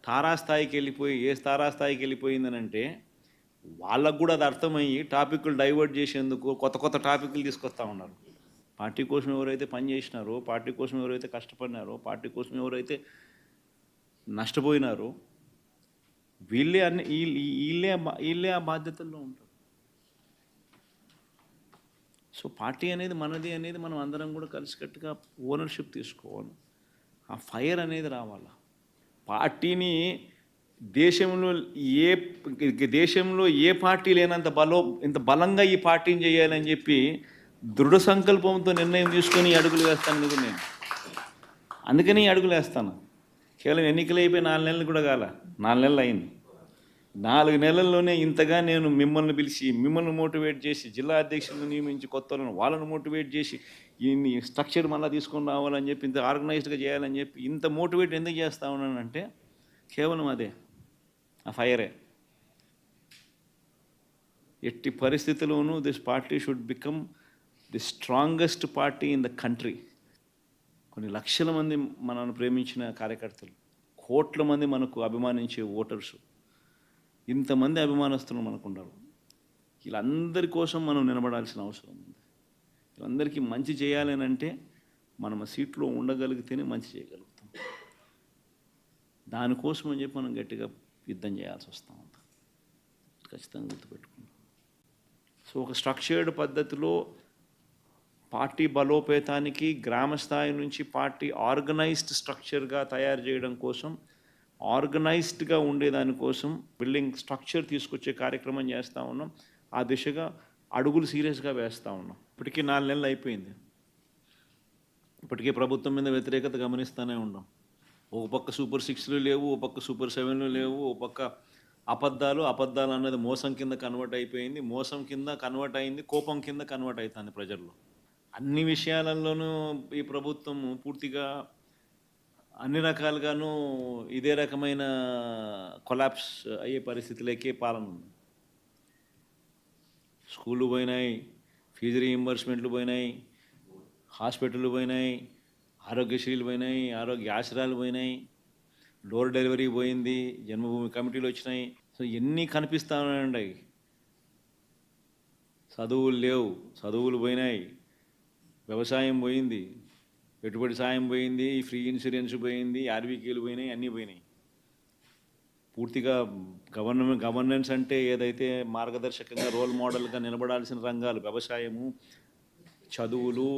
తారాస్థాయికి వెళ్ళిపోయి, తారాస్థాయికి వెళ్ళిపోయిందనంటే వాళ్ళకు కూడా అది అర్థమయ్యి టాపిక్లు డైవర్ట్ చేసేందుకు కొత్త టాపిక్లు తీసుకొస్తూ ఉన్నారు. పార్టీ కోసం ఎవరైతే పనిచేసినారో, పార్టీ కోసం ఎవరైతే కష్టపడినారో, పార్టీ కోసం ఎవరైతే నష్టపోయినారో వీళ్ళే ఆ బాధ్యతల్లో ఉంటారు. సో పార్టీ అనేది మనది అనేది మనం అందరం కూడా కలిసికట్టుగా ఓనర్షిప్ తీసుకోవాలి. ఆ ఫైర్ అనేది రావాలి. పార్టీని దేశంలో ఏ పార్టీ లేనంత ఇంత బలంగా ఈ పార్టీని చేయాలని చెప్పి దృఢ సంకల్పంతో నిర్ణయం తీసుకొని అడుగులు వేస్తాను కదా నేను. అందుకని అడుగులు వేస్తాను. కేవలం ఎన్నికలు అయిపోయి 4 నెలలు కూడా కాల, 4 నెలలు అయింది. 4 నెలల్లోనే ఇంతగా నేను మిమ్మల్ని పిలిచి, మిమ్మల్ని మోటివేట్ చేసి, జిల్లా అధ్యక్షులను నియమించి, వాళ్ళను మోటివేట్ చేసి, ఈ స్ట్రక్చర్ మళ్ళీ తీసుకొని రావాలని చెప్పి, ఇంత ఆర్గనైజ్డ్గా చేయాలని చెప్పి ఇంత మోటివేట్ ఎందుకు చేస్తా ఉన్నానంటే కేవలం అదే, ఆ ఫైరే. ఎట్టి పరిస్థితుల్లోనూ this party should become the strongest party in the country. కొన్ని లక్షల మంది మనల్ని ప్రేమించిన కార్యకర్తలు, కోట్ల మంది మనకు అభిమానించే ఓటర్సు, ఇంతమంది అభిమానస్తులు మనకు ఉన్నారు. వీళ్ళందరి కోసం మనం నిలబడాల్సిన అవసరం ఉంది. వీళ్ళందరికీ మంచి చేయాలని అంటే మనం సీట్లో ఉండగలిగితేనే మంచి చేయగలుగుతాం. దానికోసం అని చెప్పి మనం గట్టిగా యుద్ధం చేయాల్సి వస్తూ ఉంది. ఖచ్చితంగా గుర్తుపెట్టుకుంటాం. సో ఒక స్ట్రక్చర్డ్ పద్ధతిలో పార్టీ బలోపేతానికి గ్రామ స్థాయి నుంచి పార్టీ ఆర్గనైజ్డ్ స్ట్రక్చర్గా తయారు చేయడం కోసం, ఆర్గనైజ్డ్గా ఉండేదానికోసం బిల్డింగ్ స్ట్రక్చర్ తీసుకొచ్చే కార్యక్రమం చేస్తూ ఉన్నాం. ఆ దిశగా అడుగులు సీరియస్గా వేస్తూ ఉన్నాం. ఇప్పటికీ 4 నెలలు అయిపోయింది. ఇప్పటికే ప్రభుత్వం మీద వ్యతిరేకత గమనిస్తూనే ఉన్నాం. ఒక పక్క సూపర్ 6లు లేవు, ఒక పక్క సూపర్ 7లు లేవు, ఒక పక్క అబద్ధాలు అన్నది మోసం కింద కన్వర్ట్ అయిపోయింది, మోసం కింద కన్వర్ట్ అయింది, కోపం కింద కన్వర్ట్ అవుతుంది ప్రజల్లో. అన్ని విషయాలలోనూ ఈ ప్రభుత్వం పూర్తిగా అన్ని రకాలుగాను ఇదే రకమైన కొలాప్స్ అయ్యే పరిస్థితులకే పాలన ఉంది. స్కూళ్ళు పోయినాయి, ఫీజు రీయింబర్స్మెంట్లు పోయినాయి, హాస్పిటళ్ళు పోయినాయి, ఆరోగ్యశ్రీలు పోయినాయి, ఆరోగ్య ఆశ్రయాలు పోయినాయి, డోర్ డెలివరీ పోయింది, జన్మభూమి కమిటీలు వచ్చినాయి. సో ఎన్ని కనిపిస్తూ ఉన్నాయండి. చదువులు లేవు, చదువులు పోయినాయి, వ్యవసాయం పోయింది, పెట్టుబడి సాయం పోయింది, ఫ్రీ ఇన్సూరెన్స్ పోయింది, ఆర్బీకేలు పోయినాయి, అన్నీ పోయినాయి. పూర్తిగా గవర్నెన్స్ అంటే ఏదైతే మార్గదర్శకంగా రోల్ మోడల్గా నిలబడాల్సిన రంగాలు వ్యవసాయము, చదువులు,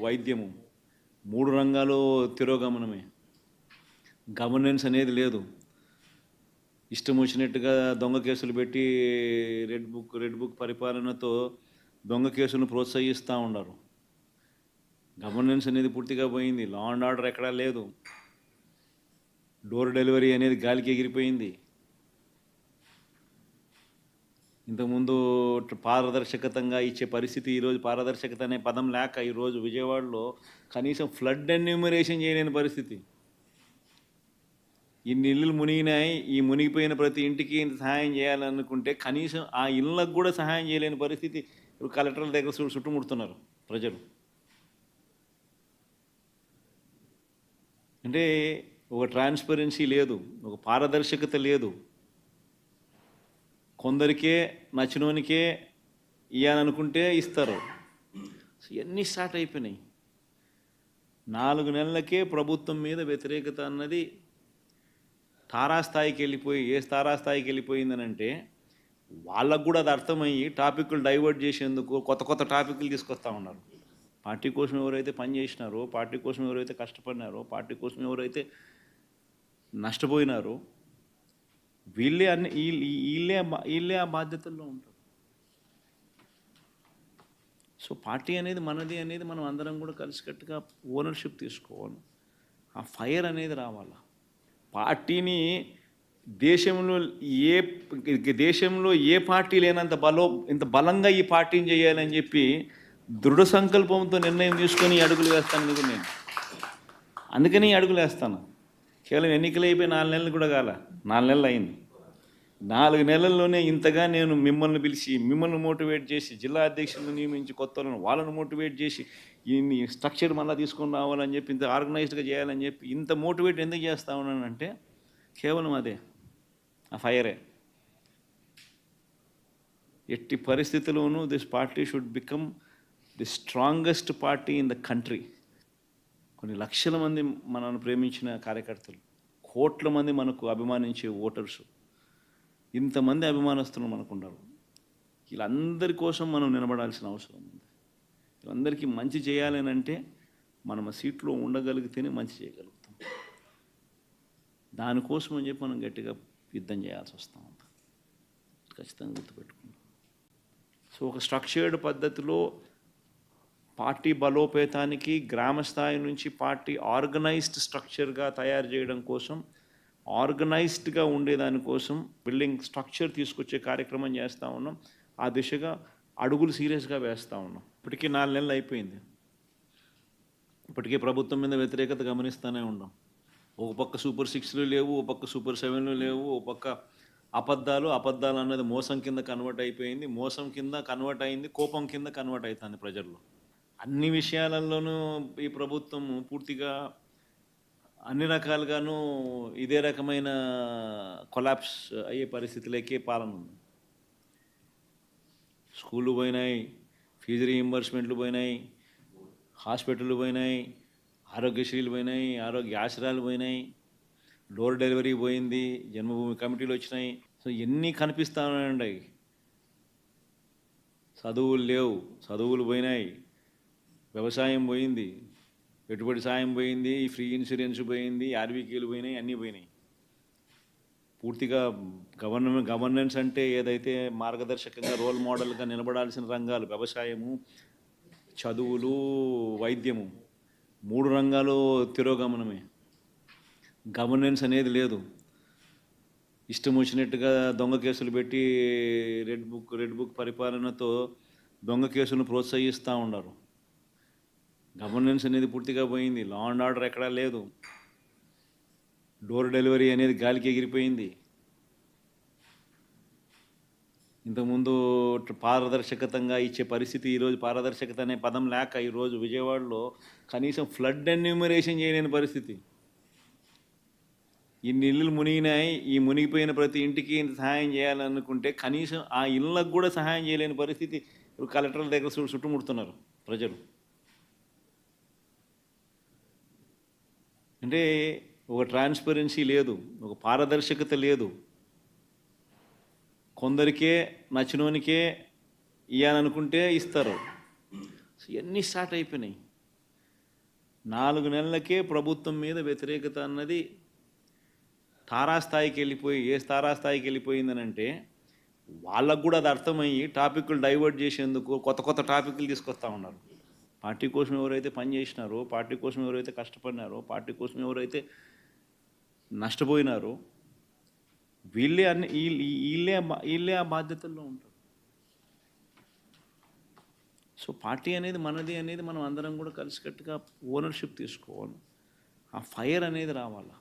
వైద్యము, 3 రంగాలు తిరోగమనమే. గవర్నెన్స్ అనేది లేదు. ఇష్టం వచ్చినట్టుగా దొంగ కేసులు పెట్టి రెడ్ బుక్ పరిపాలనతో దొంగ కేసులను ప్రోత్సహిస్తూ ఉన్నారు. గవర్నెన్స్ అనేది పూర్తిగా పోయింది. లా అండ్ ఆర్డర్ ఎక్కడా లేదు. డోర్ డెలివరీ అనేది గాలికి ఎగిరిపోయింది. ఇంతకుముందు పారదర్శకతంగా ఇచ్చే పరిస్థితి ఈరోజు పారదర్శకత అనే పదం లేక ఈరోజు విజయవాడలో కనీసం ఫ్లడ్ ఎన్యూమరేషన్ చేయలేని పరిస్థితి. ఇన్ని ఇళ్ళు మునిగినాయి, ఈ మునిగిపోయిన ప్రతి ఇంటికి ఇంత సహాయం చేయాలనుకుంటే కనీసం ఆ ఇళ్ళకు కూడా సహాయం చేయలేని పరిస్థితి ఇప్పుడు కలెక్టర్ల దగ్గర చుట్టుముడుతున్నారు ప్రజలు. అంటే ఒక ట్రాన్స్పరెన్సీ లేదు, ఒక పారదర్శకత లేదు. కొందరికే నచ్చినోనికే ఇవ్వాలనుకుంటే ఇస్తారు. ఇవన్నీ స్టార్ట్ అయిపోయినాయి. 4 నెలలకే ప్రభుత్వం మీద వ్యతిరేకత అన్నది తారాస్థాయికి వెళ్ళిపోయి తారాస్థాయికి వెళ్ళిపోయిందనంటే వాళ్ళకు కూడా అది అర్థమయ్యి టాపిక్లు డైవర్ట్ చేసేందుకు కొత్త కొత్త టాపిక్లు తీసుకొస్తూ ఉన్నారు. పార్టీ కోసం ఎవరైతే పనిచేసినారో, పార్టీ కోసం ఎవరైతే కష్టపడినారో, పార్టీ కోసం ఎవరైతే నష్టపోయినారో వీళ్ళే ఆ బాధ్యతల్లో ఉంటారు. సో పార్టీ అనేది మనది అనేది మనం అందరం కూడా కలిసికట్టుగా ఓనర్షిప్ తీసుకోవాలి. ఆ ఫైర్ అనేది రావాలి. పార్టీని దేశంలో ఏ పార్టీ లేనంత ఇంత బలంగా ఈ పార్టీని చేయాలని చెప్పి దృఢ సంకల్పంతో నిర్ణయం తీసుకొని అడుగులు వేస్తాను నేను. అందుకని అడుగులు వేస్తాను. కేవలం ఎన్నికలు అయిపోయి 4 నెలలు కూడా కాల, 4 నెలలు అయింది. 4 నెలల్లోనే ఇంతగా నేను మిమ్మల్ని పిలిచి, మిమ్మల్ని మోటివేట్ చేసి, జిల్లా అధ్యక్షులను నియమించి, కొత్త వాళ్ళను మోటివేట్ చేసి, ఈ స్ట్రక్చర్ మళ్ళీ తీసుకొని రావాలని చెప్పి, ఇంత ఆర్గనైజ్డ్గా చేయాలని చెప్పి ఇంత మోటివేట్ ఎందుకు చేస్తా ఉన్నానంటే కేవలం అదే, ఆ ఫైరే. ఎట్టి పరిస్థితుల్లోనూ this party should become the strongest party in the country. కొన్ని లక్షల మంది మనల్ని ప్రేమించిన కార్యకర్తలు, కోట్ల మంది మనకు అభిమానించే ఓటర్సు, ఇంతమంది అభిమానస్తులు మనకు ఉన్నారు. వీళ్ళందరి కోసం మనం నిలబడాల్సిన అవసరం ఉంది. వీళ్ళందరికీ మంచి చేయాలని అంటే మనం ఆ సీట్లో ఉండగలిగితేనే మంచి చేయగలుగుతాం. దానికోసం అని చెప్పి మనం గట్టిగా యుద్ధం చేయాల్సి వస్తూ ఉంది. ఖచ్చితంగా గుర్తుపెట్టుకుంటాం. సో ఒక స్ట్రక్చర్డ్ పద్ధతిలో పార్టీ బలోపేతానికి గ్రామ స్థాయి నుంచి పార్టీ ఆర్గనైజ్డ్ స్ట్రక్చర్గా తయారు చేయడం కోసం, ఆర్గనైజ్డ్గా ఉండేదానికోసం బిల్డింగ్ స్ట్రక్చర్ తీసుకొచ్చే కార్యక్రమం చేస్తూ ఉన్నాం. ఆ దిశగా అడుగులు సీరియస్గా వేస్తూ ఉన్నాం. ఇప్పటికీ 4 నెలలు అయిపోయింది. ఇప్పటికే ప్రభుత్వం మీద వ్యతిరేకత గమనిస్తూనే ఉన్నాం. ఒక పక్క సూపర్ 6లు లేవు, ఒక పక్క సూపర్ 7లు లేవు, ఒక పక్క అబద్ధాలు అన్నది మోసం కింద కన్వర్ట్ అయిపోయింది, మోసం కింద కన్వర్ట్ అయింది, కోపం కింద కన్వర్ట్ అవుతుంది ప్రజల్లో. అన్ని విషయాలలోనూ ఈ ప్రభుత్వం పూర్తిగా అన్ని రకాలుగాను ఇదే రకమైన కొలాప్స్ అయ్యే పరిస్థితులకే పాలన ఉంది. స్కూళ్ళు పోయినాయి, ఫీజు రీయింబర్స్మెంట్లు పోయినాయి, హాస్పిటళ్ళు పోయినాయి, ఆరోగ్యశ్రీలు పోయినాయి, ఆరోగ్య ఆశ్రయాలు పోయినాయి, డోర్ డెలివరీ పోయింది, జన్మభూమి కమిటీలు వచ్చినాయి. సో ఎన్ని కనిపిస్తూ ఉన్నాయండి. చదువులు లేవు, చదువులు పోయినాయి, వ్యవసాయం పోయింది, పెట్టుబడి సాయం పోయింది, ఫ్రీ ఇన్సూరెన్స్ పోయింది, ఆర్బీకేలు పోయినాయి, అన్నీ పోయినాయి. పూర్తిగా గవర్నెన్స్ అంటే ఏదైతే మార్గదర్శకంగా రోల్ మోడల్గా నిలబడాల్సిన రంగాలు వ్యవసాయము, చదువులు, వైద్యము, 3 రంగాలు తిరోగమనమే. గవర్నెన్స్ అనేది లేదు. ఇష్టం వచ్చినట్టుగా దొంగ కేసులు పెట్టి రెడ్ బుక్ పరిపాలనతో దొంగ కేసులను ప్రోత్సహిస్తూ ఉన్నారు. గవర్నెన్స్ అనేది పూర్తిగా పోయింది. లా అండ్ ఆర్డర్ ఎక్కడా లేదు. డోర్ డెలివరీ అనేది గాలికి ఎగిరిపోయింది. ఇంతకుముందు పారదర్శకతంగా ఇచ్చే పరిస్థితి, ఈరోజు పారదర్శకత అనే పదం లేక ఈరోజు విజయవాడలో కనీసం ఫ్లడ్ ఎన్యూమరేషన్ చేయలేని పరిస్థితి. ఇన్ని ఇళ్ళు మునిగినాయి, ఈ మునిగిపోయిన ప్రతి ఇంటికి ఇంత సహాయం చేయాలనుకుంటే కనీసం ఆ ఇళ్ళకు కూడా సహాయం చేయలేని పరిస్థితి ఇప్పుడు కలెక్టర్ల దగ్గర చుట్టుముడుతున్నారు ప్రజలు. అంటే ఒక ట్రాన్స్పరెన్సీ లేదు, ఒక పారదర్శకత లేదు. కొందరికే నచ్చినోనికే ఇవ్వాలనుకుంటే ఇస్తారు. ఇవన్నీ స్టార్ట్ అయిపోయినాయి. 4 నెలలకే ప్రభుత్వం మీద వ్యతిరేకత అన్నది తారాస్థాయికి వెళ్ళిపోయిందనంటే వాళ్ళకు కూడా అది అర్థమయ్యి టాపిక్లు డైవర్ట్ చేసేందుకు కొత్త కొత్త టాపిక్లు తీసుకొస్తూ ఉన్నారు. పార్టీ కోసం ఎవరైతే పనిచేసినారో, పార్టీ కోసం ఎవరైతే కష్టపడినారో, పార్టీ కోసం ఎవరైతే నష్టపోయినారో వీళ్ళే ఆ బాధ్యతల్లో ఉంటారు. సో పార్టీ అనేది మనది అనేది మనం అందరం కూడా కలిసికట్టుగా ఓనర్షిప్ తీసుకోవాలి. ఆ ఫైర్ అనేది రావాలి.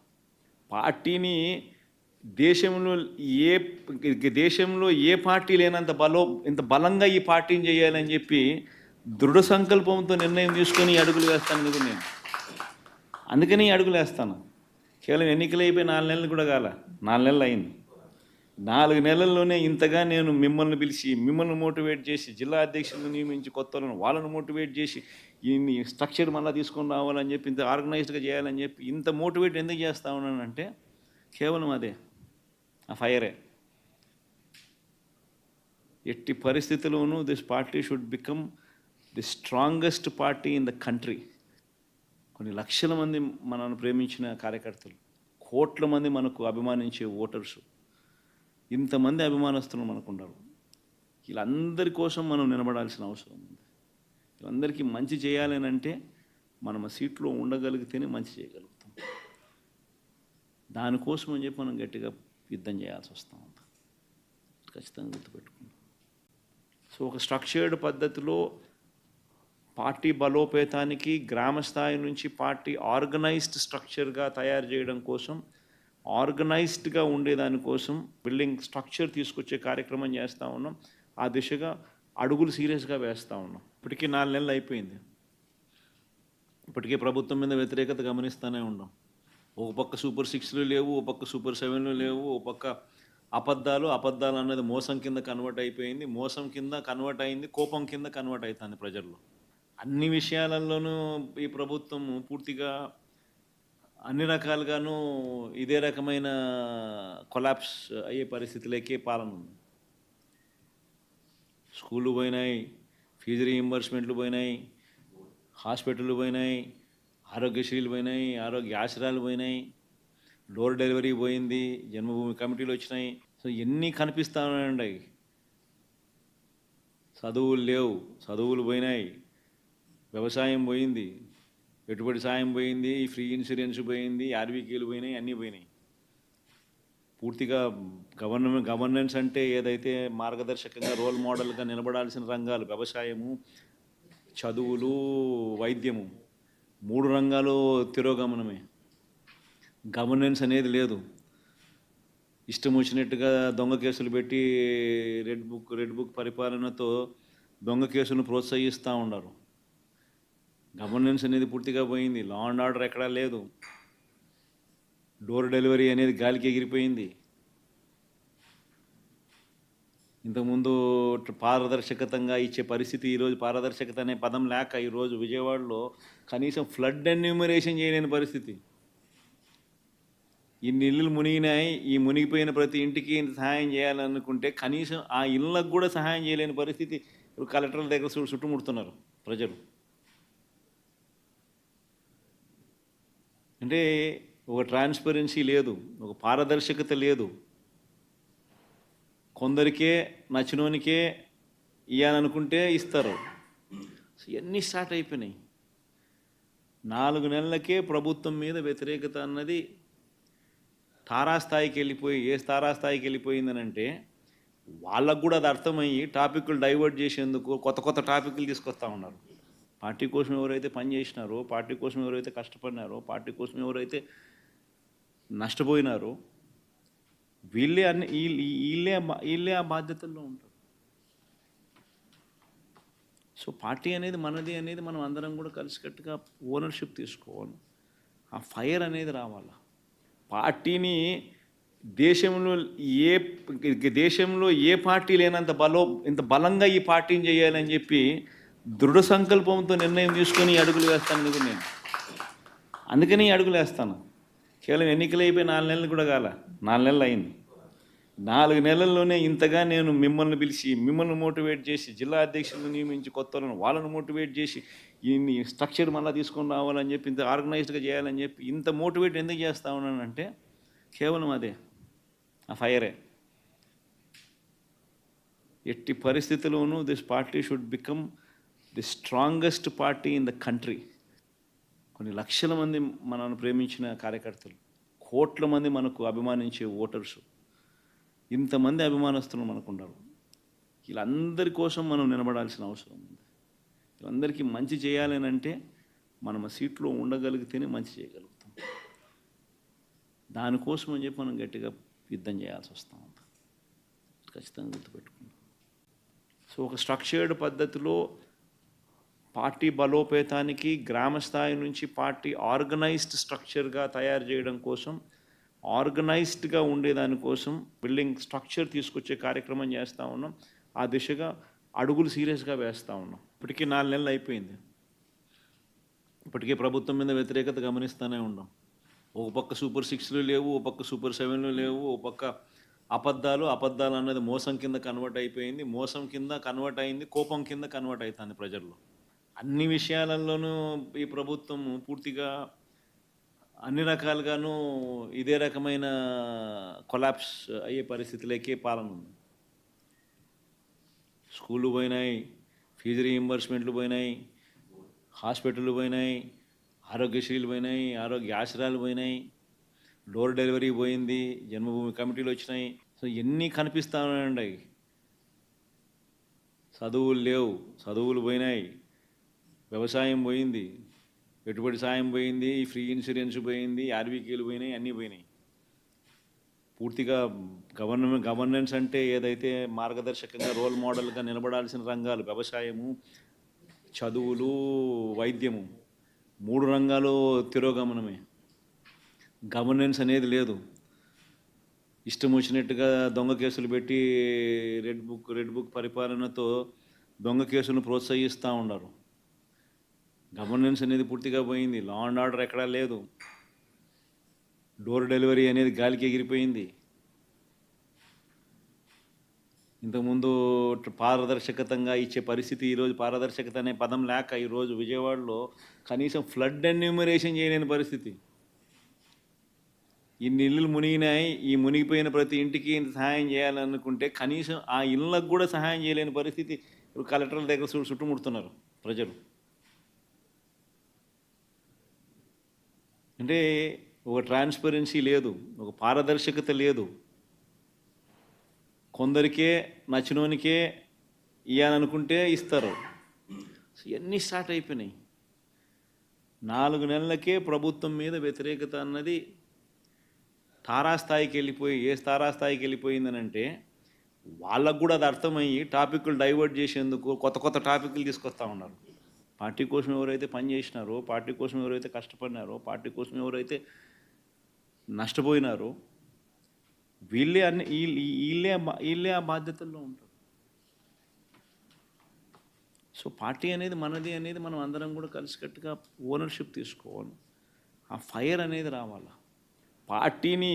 పార్టీని దేశంలో ఏ దేశంలో ఏ పార్టీ లేనంత ఇంత బలంగా ఈ పార్టీని చేయాలని చెప్పి దృఢ సంకల్పంతో నిర్ణయం తీసుకొని ఈ అడుగులు వేస్తాను కదా నేను. అందుకని ఈ అడుగులు వేస్తాను. కేవలం ఎన్నికలు అయిపోయి 4 నెలలు కూడా కాల, 4 నెలలు అయింది. 4 నెలల్లోనే ఇంతగా నేను మిమ్మల్ని పిలిచి, మిమ్మల్ని మోటివేట్ చేసి, జిల్లా అధ్యక్షులను నియమించి, కొత్తలను వాళ్ళను మోటివేట్ చేసి, ఈ స్ట్రక్చర్ మళ్ళీ తీసుకొని రావాలని చెప్పి, ఇంత ఆర్గనైజ్డ్గా చేయాలని చెప్పి, ఇంత మోటివేట్ ఎందుకు చేస్తా ఉన్నానంటే కేవలం అదే, ఆ ఫైరే. ఎట్టి పరిస్థితుల్లోనూ this party should become the strongest party in the country. కొన్ని లక్షల మంది మనల్ని ప్రేమించిన కార్యకర్తలు, కోట్ల మంది మనకు అభిమానించే ఓటర్సు, ఇంతమంది అభిమానస్తులు మనకు ఉన్నారు. వీళ్ళందరి కోసం మనం నిలబడాల్సిన అవసరం ఉంది. వీళ్ళందరికీ మంచి చేయాలని అంటే మనం ఆ సీట్లో ఉండగలిగితేనే మంచి చేయగలుగుతాం. దానికోసం అని చెప్పి మనం గట్టిగా యుద్ధం చేయాల్సి వస్తూ ఉంది. ఖచ్చితంగా గుర్తుపెట్టుకుంటాం. సో ఒక స్ట్రక్చర్డ్ పద్ధతిలో పార్టీ బలోపేతానికి గ్రామ స్థాయి నుంచి పార్టీ ఆర్గనైజ్డ్ స్ట్రక్చర్గా తయారు చేయడం కోసం, ఆర్గనైజ్డ్గా ఉండేదానికోసం బిల్డింగ్ స్ట్రక్చర్ తీసుకొచ్చే కార్యక్రమం చేస్తూ ఉన్నాం. ఆ దిశగా అడుగులు సీరియస్గా వేస్తూ ఉన్నాం. ఇప్పటికీ 4 నెలలు అయిపోయింది. ఇప్పటికే ప్రభుత్వం మీద వ్యతిరేకత గమనిస్తూనే ఉన్నాం. ఒక పక్క సూపర్ 6లు లేవు, ఒక పక్క సూపర్ 7లు లేవు, ఒక పక్క అబద్ధాలు అన్నది మోసం కింద కన్వర్ట్ అయిపోయింది, మోసం కింద కన్వర్ట్ అయింది, కోపం కింద కన్వర్ట్ అవుతుంది ప్రజల్లో. అన్ని విషయాలలోనూ ఈ ప్రభుత్వం పూర్తిగా అన్ని రకాలుగాను ఇదే రకమైన కొలాప్స్ అయ్యే పరిస్థితులకే పాలన ఉంది. స్కూళ్ళు పోయినాయి, ఫీజు రీయింబర్స్మెంట్లు పోయినాయి, హాస్పిటళ్ళు పోయినాయి, ఆరోగ్యశ్రీలు పోయినాయి, ఆరోగ్య ఆశ్రయాలు పోయినాయి, డోర్ డెలివరీ పోయింది, జన్మభూమి కమిటీలు వచ్చినాయి. సో ఎన్ని కనిపిస్తూ ఉన్నాయండి. చదువులు లేవు, చదువులు పోయినాయి, వ్యవసాయం పోయింది, పెట్టుబడి సాయం పోయింది, ఫ్రీ ఇన్సూరెన్స్ పోయింది, ఆర్బీకేలు పోయినాయి, అన్నీ పోయినాయి. పూర్తిగా గవర్నెన్స్ అంటే ఏదైతే మార్గదర్శకంగా రోల్ మోడల్గా నిలబడాల్సిన రంగాలు వ్యవసాయము, చదువులు, వైద్యము, 3 రంగాలు తిరోగమనమే. గవర్నెన్స్ అనేది లేదు. ఇష్టం వచ్చినట్టుగా దొంగ కేసులు పెట్టి రెడ్ బుక్ పరిపాలనతో దొంగ కేసులను ప్రోత్సహిస్తూ ఉన్నారు. గవర్నెన్స్ అనేది పూర్తిగా పోయింది. లా అండ్ ఆర్డర్ ఎక్కడా లేదు. డోర్ డెలివరీ అనేది గాలికి ఎగిరిపోయింది. ఇంతకుముందు పారదర్శకతంగా ఇచ్చే పరిస్థితి, ఈరోజు పారదర్శకత అనే పదం లేక ఈరోజు విజయవాడలో కనీసం ఫ్లడ్ ఎన్యూమరేషన్ చేయలేని పరిస్థితి. ఇన్ని ఇళ్ళు మునిగినాయి, ఈ మునిగిపోయిన ప్రతి ఇంటికి ఇంత సహాయం చేయాలనుకుంటే కనీసం ఆ ఇళ్ళకు కూడా సహాయం చేయలేని పరిస్థితి. ఇప్పుడు కలెక్టర్ల దగ్గర చుట్టుముడుతున్నారు ప్రజలు. అంటే ఒక ట్రాన్స్పరెన్సీ లేదు, ఒక పారదర్శకత లేదు. కొందరికే నచ్చినోనికే ఇవ్వాలనుకుంటే ఇస్తారు. సో ఇవన్నీ స్టార్ట్ అయిపోయినాయి. 4 నెలలకే ప్రభుత్వం మీద వ్యతిరేకత అన్నది తారాస్థాయికి వెళ్ళిపోయి, ఏ తారాస్థాయికి వెళ్ళిపోయిందనంటే వాళ్ళకు కూడా అది అర్థమయ్యి టాపిక్లు డైవర్ట్ చేసేందుకు కొత్త టాపిక్లు తీసుకొస్తూ ఉన్నారు. పార్టీ కోసం ఎవరైతే పనిచేసినారో, పార్టీ కోసం ఎవరైతే కష్టపడినారో, పార్టీ కోసం ఎవరైతే నష్టపోయినారో వీళ్ళే ఆ బాధ్యతల్లో ఉంటారు. సో పార్టీ అనేది మనది అనేది మనం అందరం కూడా కలిసికట్టుగా ఓనర్షిప్ తీసుకోవాలి. ఆ ఫైర్ అనేది రావాలి. పార్టీని దేశంలో ఏ పార్టీ లేనంత ఇంత బలంగా ఈ పార్టీని చేయాలని చెప్పి దృఢ సంకల్పంతో నిర్ణయం తీసుకొని ఈ అడుగులు వేస్తాను కదా నేను. అందుకని ఈ అడుగులు వేస్తాను. కేవలం ఎన్నికలు అయిపోయి 4 నెలలు కూడా కాల, 4 నెలలు అయింది. 4 నెలల్లోనే ఇంతగా నేను మిమ్మల్ని పిలిచి, మిమ్మల్ని మోటివేట్ చేసి, జిల్లా అధ్యక్షులను నియమించి, కొత్తలను వాళ్ళను మోటివేట్ చేసి, ఈ స్ట్రక్చర్ మళ్ళీ తీసుకొని రావాలని చెప్పి, ఇంత ఆర్గనైజ్డ్గా చేయాలని చెప్పి, ఇంత మోటివేట్ ఎందుకు చేస్తూ ఉన్నానంటే కేవలం అదే, ఆ ఫైరే. ఎట్టి పరిస్థితుల్లోనూ this party should become the strongest party in the country. కొన్ని లక్షల మంది మనల్ని ప్రేమించిన కార్యకర్తలు, కోట్ల మంది మనకు అభిమానించే ఓటర్సు, ఇంతమంది అభిమానస్తులు మనకు ఉన్నారు. వీళ్ళందరి కోసం మనం నిలబడాల్సిన అవసరం ఉంది. వీళ్ళందరికీ మంచి చేయాలని అంటే మనం ఆ సీట్లో ఉండగలిగితేనే మంచి చేయగలుగుతాం. దానికోసం అని చెప్పి మనం గట్టిగా యుద్ధం చేయాల్సి వస్తూ ఉంది. ఖచ్చితంగా గుర్తుపెట్టుకుందాం. సో ఒక స్ట్రక్చర్డ్ పద్ధతిలో పార్టీ బలోపేతానికి గ్రామ స్థాయి నుంచి పార్టీ ఆర్గనైజ్డ్ స్ట్రక్చర్గా తయారు చేయడం కోసం, ఆర్గనైజ్డ్గా ఉండేదానికోసం బిల్డింగ్ స్ట్రక్చర్ తీసుకొచ్చే కార్యక్రమం చేస్తూ ఉన్నాం. ఆ దిశగా అడుగులు సీరియస్గా వేస్తూ ఉన్నాం. ఇప్పటికీ 4 నెలలు అయిపోయింది. ఇప్పటికే ప్రభుత్వం మీద వ్యతిరేకత గమనిస్తూనే ఉన్నాం. ఒక పక్క సూపర్ 6లు లేవు, ఒక పక్క సూపర్ 7లు లేవు, ఒక పక్క అబద్ధాలు అన్నది మోసం కింద కన్వర్ట్ అయిపోయింది, మోసం కింద కన్వర్ట్ అయింది, కోపం కింద కన్వర్ట్ అవుతుంది ప్రజల్లో. అన్ని విషయాలలోనూ ఈ ప్రభుత్వం పూర్తిగా అన్ని రకాలుగాను ఇదే రకమైన కొలాప్స్ అయ్యే పరిస్థితిలోకే పాలన ఉంది. స్కూళ్ళు పోయినాయి, ఫీజు రీయింబర్స్మెంట్లు పోయినాయి, హాస్పిటళ్ళు పోయినాయి, ఆరోగ్యశ్రీలు పోయినాయి, ఆరోగ్య ఆశ్రయాలు పోయినాయి, డోర్ డెలివరీ పోయింది, జన్మభూమి కమిటీలు వచ్చినాయి. సో ఎన్ని కనిపిస్తూ ఉన్నాయండి. చదువులు లేవు, చదువులు పోయినాయి, వ్యవసాయం పోయింది, పెట్టుబడి సాయం పోయింది, ఫ్రీ ఇన్సూరెన్స్ పోయింది, ఆర్బీకేలు పోయినాయి, అన్నీ పోయినాయి. పూర్తిగా గవర్నెన్స్ అంటే ఏదైతే మార్గదర్శకంగా రోల్ మోడల్గా నిలబడాల్సిన రంగాలు వ్యవసాయము, చదువులు, వైద్యము, 3 రంగాలు తిరోగమనమే. గవర్నెన్స్ అనేది లేదు. ఇష్టం వచ్చినట్టుగా దొంగ కేసులు పెట్టి రెడ్ బుక్ పరిపాలనతో దొంగ కేసులను ప్రోత్సహిస్తూ ఉన్నారు. గవర్నెన్స్ అనేది పూర్తిగా పోయింది. లా అండ్ ఆర్డర్ ఎక్కడా లేదు. డోర్ డెలివరీ అనేది గాలికి ఎగిరిపోయింది. ఇంతకుముందు పారదర్శకతంగా ఇచ్చే పరిస్థితి ఈరోజు పారదర్శకత అనే పదం లేక ఈరోజు విజయవాడలో కనీసం ఫ్లడ్ ఎన్యూమరేషన్ చేయలేని పరిస్థితి. ఇన్ని ఇళ్ళు మునిగినాయి, ఈ మునిగిపోయిన ప్రతి ఇంటికి సహాయం చేయాలనుకుంటే కనీసం ఆ ఇళ్ళకు కూడా సహాయం చేయలేని పరిస్థితి. ఇప్పుడు కలెక్టర్ల దగ్గర చుట్టుముడుతున్నారు ప్రజలు. అంటే ఒక ట్రాన్స్పరెన్సీ లేదు, ఒక పారదర్శకత లేదు. కొందరికే నచ్చినోనికే ఇవ్వాలనుకుంటే ఇస్తారు. ఇవన్నీ స్టార్ట్ అయిపోయినాయి. 4 నెలలకే ప్రభుత్వం మీద వ్యతిరేకత అన్నది తారాస్థాయికి వెళ్ళిపోయి, ఏ తారాస్థాయికి వెళ్ళిపోయిందని అంటే వాళ్ళకు కూడా అది అర్థమయ్యి టాపిక్లు డైవర్ట్ చేసేందుకు కొత్త టాపిక్లు తీసుకొస్తూ ఉన్నారు. పార్టీ కోసం ఎవరైతే పనిచేసినారో, పార్టీ కోసం ఎవరైతే కష్టపడినారో, పార్టీ కోసం ఎవరైతే నష్టపోయినారో వీళ్ళే ఆ బాధ్యతల్లో ఉంటారు. సో పార్టీ అనేది మనది అనేది మనం అందరం కూడా కలిసికట్టుగా ఓనర్షిప్ తీసుకోవాలి. ఆ ఫైర్ అనేది రావాలి. పార్టీని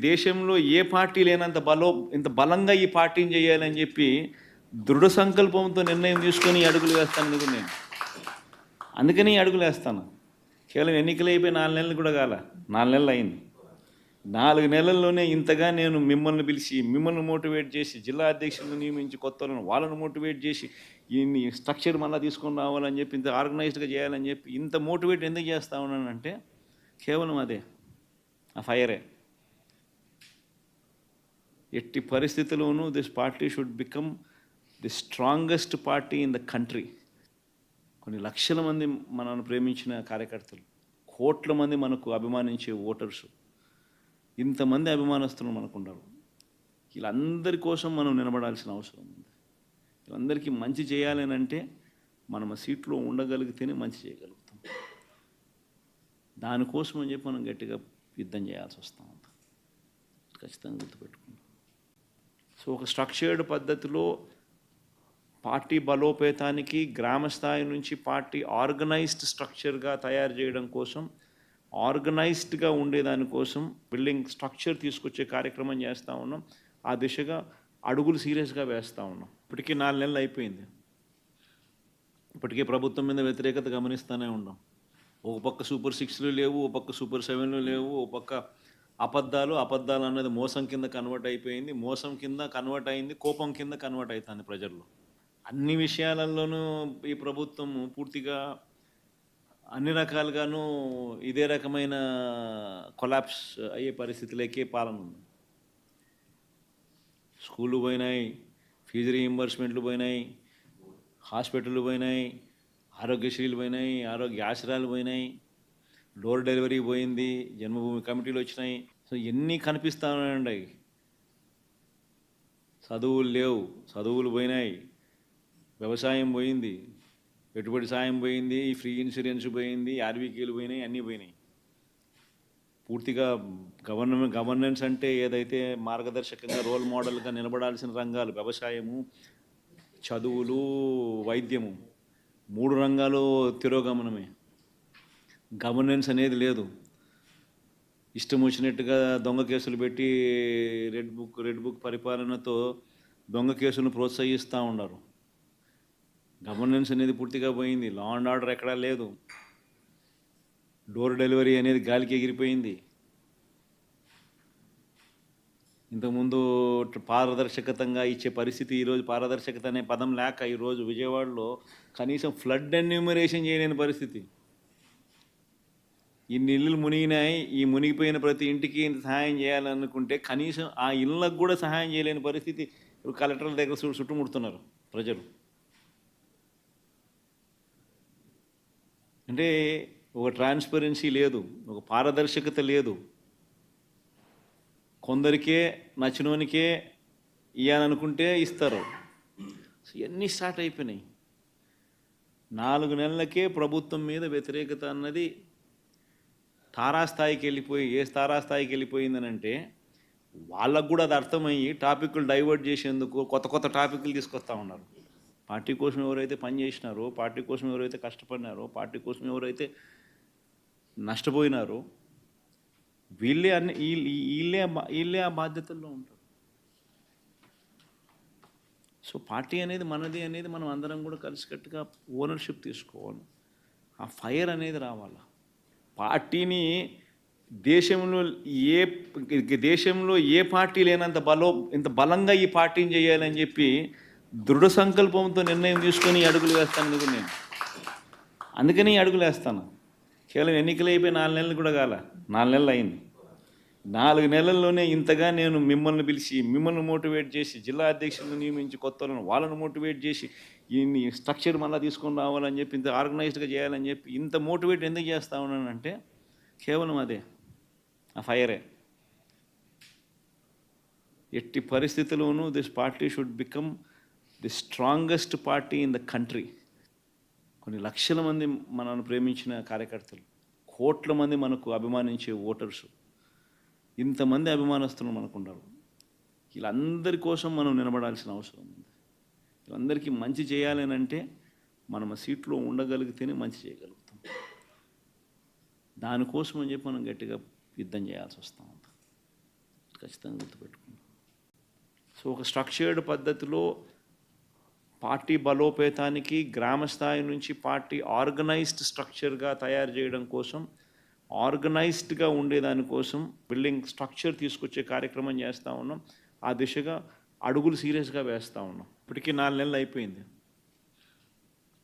దేశంలో ఏ పార్టీ లేనంత ఇంత బలంగా ఈ పార్టీని చేయాలని చెప్పి దృఢ సంకల్పంతో నిర్ణయం తీసుకొని అడుగులు వేస్తాను నేను. అందుకని అడుగులు వేస్తాను. కేవలం ఎన్నికలు అయిపోయి 4 నెలలు కూడా కాల, 4 నెలలు అయింది. 4 నెలల్లోనే ఇంతగా నేను మిమ్మల్ని పిలిచి, మిమ్మల్ని మోటివేట్ చేసి, జిల్లా అధ్యక్షులను నియమించి, కొత్త వాళ్ళను మోటివేట్ చేసి, ఈ స్ట్రక్చర్ మళ్ళీ తీసుకొని రావాలని చెప్పి, ఇంత ఆర్గనైజ్డ్గా చేయాలని చెప్పి ఇంత మోటివేట్ ఎందుకు చేస్తా ఉన్నానంటే కేవలం అదే, ఆ ఫైరే. ఎట్టి పరిస్థితుల్లోనూ this party should become the strongest party in the country. కొన్ని లక్షల మంది మనల్ని ప్రేమించిన కార్యకర్తలు, కోట్ల మంది మనకు అభిమానించే ఓటర్సు, ఇంతమంది అభిమానస్తులు మనకున్నారు. వీళ్ళందరి కోసం మనం నిలబడాల్సిన అవసరం ఉంది. వీళ్ళందరికీ మంచి చేయాలని అంటే మనం ఆ సీట్లో ఉండగలిగితేనే మంచి చేయగలుగుతాం. దానికోసం అని చెప్పి మనం గట్టిగా యుద్ధం చేయాల్సి వస్తూ ఉంది. ఖచ్చితంగా గుర్తుపెట్టుకుందాం. సో ఒక స్ట్రక్చర్డ్ పద్ధతిలో పార్టీ బలోపేతానికి గ్రామ స్థాయి నుంచి పార్టీ ఆర్గనైజ్డ్ స్ట్రక్చర్గా తయారు చేయడం కోసం, ఆర్గనైజ్డ్గా ఉండేదానికోసం బిల్డింగ్ స్ట్రక్చర్ తీసుకొచ్చే కార్యక్రమం చేస్తూ ఉన్నాం. ఆ దిశగా అడుగులు సీరియస్గా వేస్తూ ఉన్నాం. ఇప్పటికీ 4 నెలలు అయిపోయింది. ఇప్పటికే ప్రభుత్వం మీద వ్యతిరేకత గమనిస్తూనే ఉన్నాం. ఒక పక్క సూపర్ 6లు లేవు, ఒక పక్క సూపర్ 7లు లేవు, ఒక పక్క అబద్ధాలు అన్నది మోసం కింద కన్వర్ట్ అయిపోయింది, మోసం కింద కన్వర్ట్ అయింది, కోపం కింద కన్వర్ట్ అవుతుంది ప్రజల్లో. అన్ని విషయాలలోనూ ఈ ప్రభుత్వం పూర్తిగా అన్ని రకాలుగాను ఇదే రకమైన కొలాప్స్ అయ్యే పరిస్థితిలోకే పాలన ఉంది. స్కూళ్ళు పోయినాయి, ఫీజు రీయింబర్స్మెంట్లు పోయినాయి, హాస్పిటళ్ళు పోయినాయి, ఆరోగ్యశ్రీలు పోయినాయి, ఆరోగ్య ఆశ్రయాలు పోయినాయి, డోర్ డెలివరీ పోయింది, జన్మభూమి కమిటీలు వచ్చినాయి. సో ఎన్ని కనిపిస్తా ఉన్నాయండి. చదువులు లేవు, చదువులు పోయినాయి, వ్యవసాయం పోయింది, పెట్టుబడి సాయం పోయింది, ఫ్రీ ఇన్సూరెన్స్ పోయింది, ఆర్బీకేలు పోయినాయి, అన్నీ పోయినాయి. పూర్తిగా గవర్నెన్స్ అంటే ఏదైతే మార్గదర్శకంగా రోల్ మోడల్గా నిలబడాల్సిన రంగాలు వ్యవసాయము, చదువులు, వైద్యము, 3 రంగాలు తిరోగమనమే. గవర్నెన్స్ అనేది లేదు. ఇష్టం వచ్చినట్టుగా దొంగ కేసులు పెట్టి రెడ్ బుక్ పరిపాలనతో దొంగ కేసులను ప్రోత్సహిస్తూ ఉన్నారు. గవర్నెన్స్ అనేది పూర్తిగా పోయింది. లా అండ్ ఆర్డర్ ఎక్కడా లేదు. డోర్ డెలివరీ అనేది గాలికి ఎగిరిపోయింది. ఇంతకుముందు పారదర్శకతంగా ఇచ్చే పరిస్థితి, ఈరోజు పారదర్శకత అనే పదం లేక ఈరోజు విజయవాడలో కనీసం ఫ్లడ్ ఎన్యూమరేషన్ చేయలేని పరిస్థితి. ఇన్ని ఇళ్ళు మునిగినాయి, ఈ మునిగిపోయిన ప్రతి ఇంటికి సహాయం చేయాలనుకుంటే కనీసం ఆ ఇళ్ళకు కూడా సహాయం చేయలేని పరిస్థితి. కలెక్టర్ల దగ్గర చుట్టుముడుతున్నారు ప్రజలు. అంటే ఒక ట్రాన్స్పరెన్సీ లేదు, ఒక పారదర్శకత లేదు. కొందరికే నచ్చినోనికే ఇవ్వాలనుకుంటే ఇస్తారు. ఇవన్నీ స్టార్ట్ అయిపోయినాయి. 4 నెలలకే ప్రభుత్వం మీద వ్యతిరేకత అన్నది తారాస్థాయికి వెళ్ళిపోయి, ఏ తారాస్థాయికి వెళ్ళిపోయిందనంటే వాళ్ళకు కూడా అది అర్థమయ్యి టాపిక్లు డైవర్ట్ చేసేందుకు కొత్త టాపిక్లు తీసుకొస్తూ ఉన్నారు. పార్టీ కోసం ఎవరైతే పనిచేసినారో, పార్టీ కోసం ఎవరైతే కష్టపడినారో, పార్టీ కోసం ఎవరైతే నష్టపోయినారో వీళ్ళే ఆ బాధ్యతల్లో ఉంటారు. సో పార్టీ అనేది మనది అనేది మనం అందరం కూడా కలిసికట్టుగా ఓనర్షిప్ తీసుకోవాలి. ఆ ఫైర్ అనేది రావాలి. పార్టీని దేశంలో ఏ పార్టీ లేనంత ఇంత బలంగా ఈ పార్టీని చేయాలని చెప్పి దృఢ సంకల్పంతో నిర్ణయం తీసుకొని అడుగులు వేస్తాను నేను. అందుకని అడుగులు వేస్తాను. కేవలం ఎన్నికలు అయిపోయి 4 నెలలు కూడా కాల, 4 నెలలు అయింది. 4 నెలల్లోనే ఇంతగా నేను మిమ్మల్ని పిలిచి, మిమ్మల్ని మోటివేట్ చేసి, జిల్లా అధ్యక్షులను నియమించి, కొత్త వాళ్ళను మోటివేట్ చేసి, ఈ స్ట్రక్చర్ మళ్ళీ తీసుకొని రావాలని చెప్పి, ఇంత ఆర్గనైజ్డ్గా చేయాలని చెప్పి ఇంత మోటివేట్ ఎందుకు చేస్తా ఉన్నానంటే కేవలం అదే, ఆ ఫైరే. ఎట్టి పరిస్థితుల్లోనూ this party should become the strongest party in the country. కొన్ని లక్షల మంది మనల్ని ప్రేమించిన కార్యకర్తలు, కోట్ల మంది మనకు అభిమానించే ఓటర్సు, ఇంతమంది అభిమానస్తులు మనకున్నారు. వీళ్ళందరి కోసం మనం నిలబడాల్సిన అవసరం ఉంది. వీళ్ళందరికీ మంచి చేయాలని అంటే మనం ఆ సీట్లో ఉండగలిగితేనే మంచి చేయగలుగుతాం. దానికోసం అని చెప్పి మనం గట్టిగా యుద్ధం చేయాల్సి వస్తూ ఉంది. ఖచ్చితంగా గుర్తుపెట్టుకుంటాం. సో ఒక స్ట్రక్చర్డ్ పద్ధతిలో పార్టీ బలోపేతానికి గ్రామ స్థాయి నుంచి పార్టీ ఆర్గనైజ్డ్ స్ట్రక్చర్గా తయారు చేయడం కోసం, ఆర్గనైజ్డ్గా ఉండేదానికోసం బిల్డింగ్ స్ట్రక్చర్ తీసుకొచ్చే కార్యక్రమం చేస్తూ ఉన్నాం. ఆ దిశగా అడుగులు సీరియస్గా వేస్తూ ఉన్నాం. ఇప్పటికీ 4 నెలలు అయిపోయింది.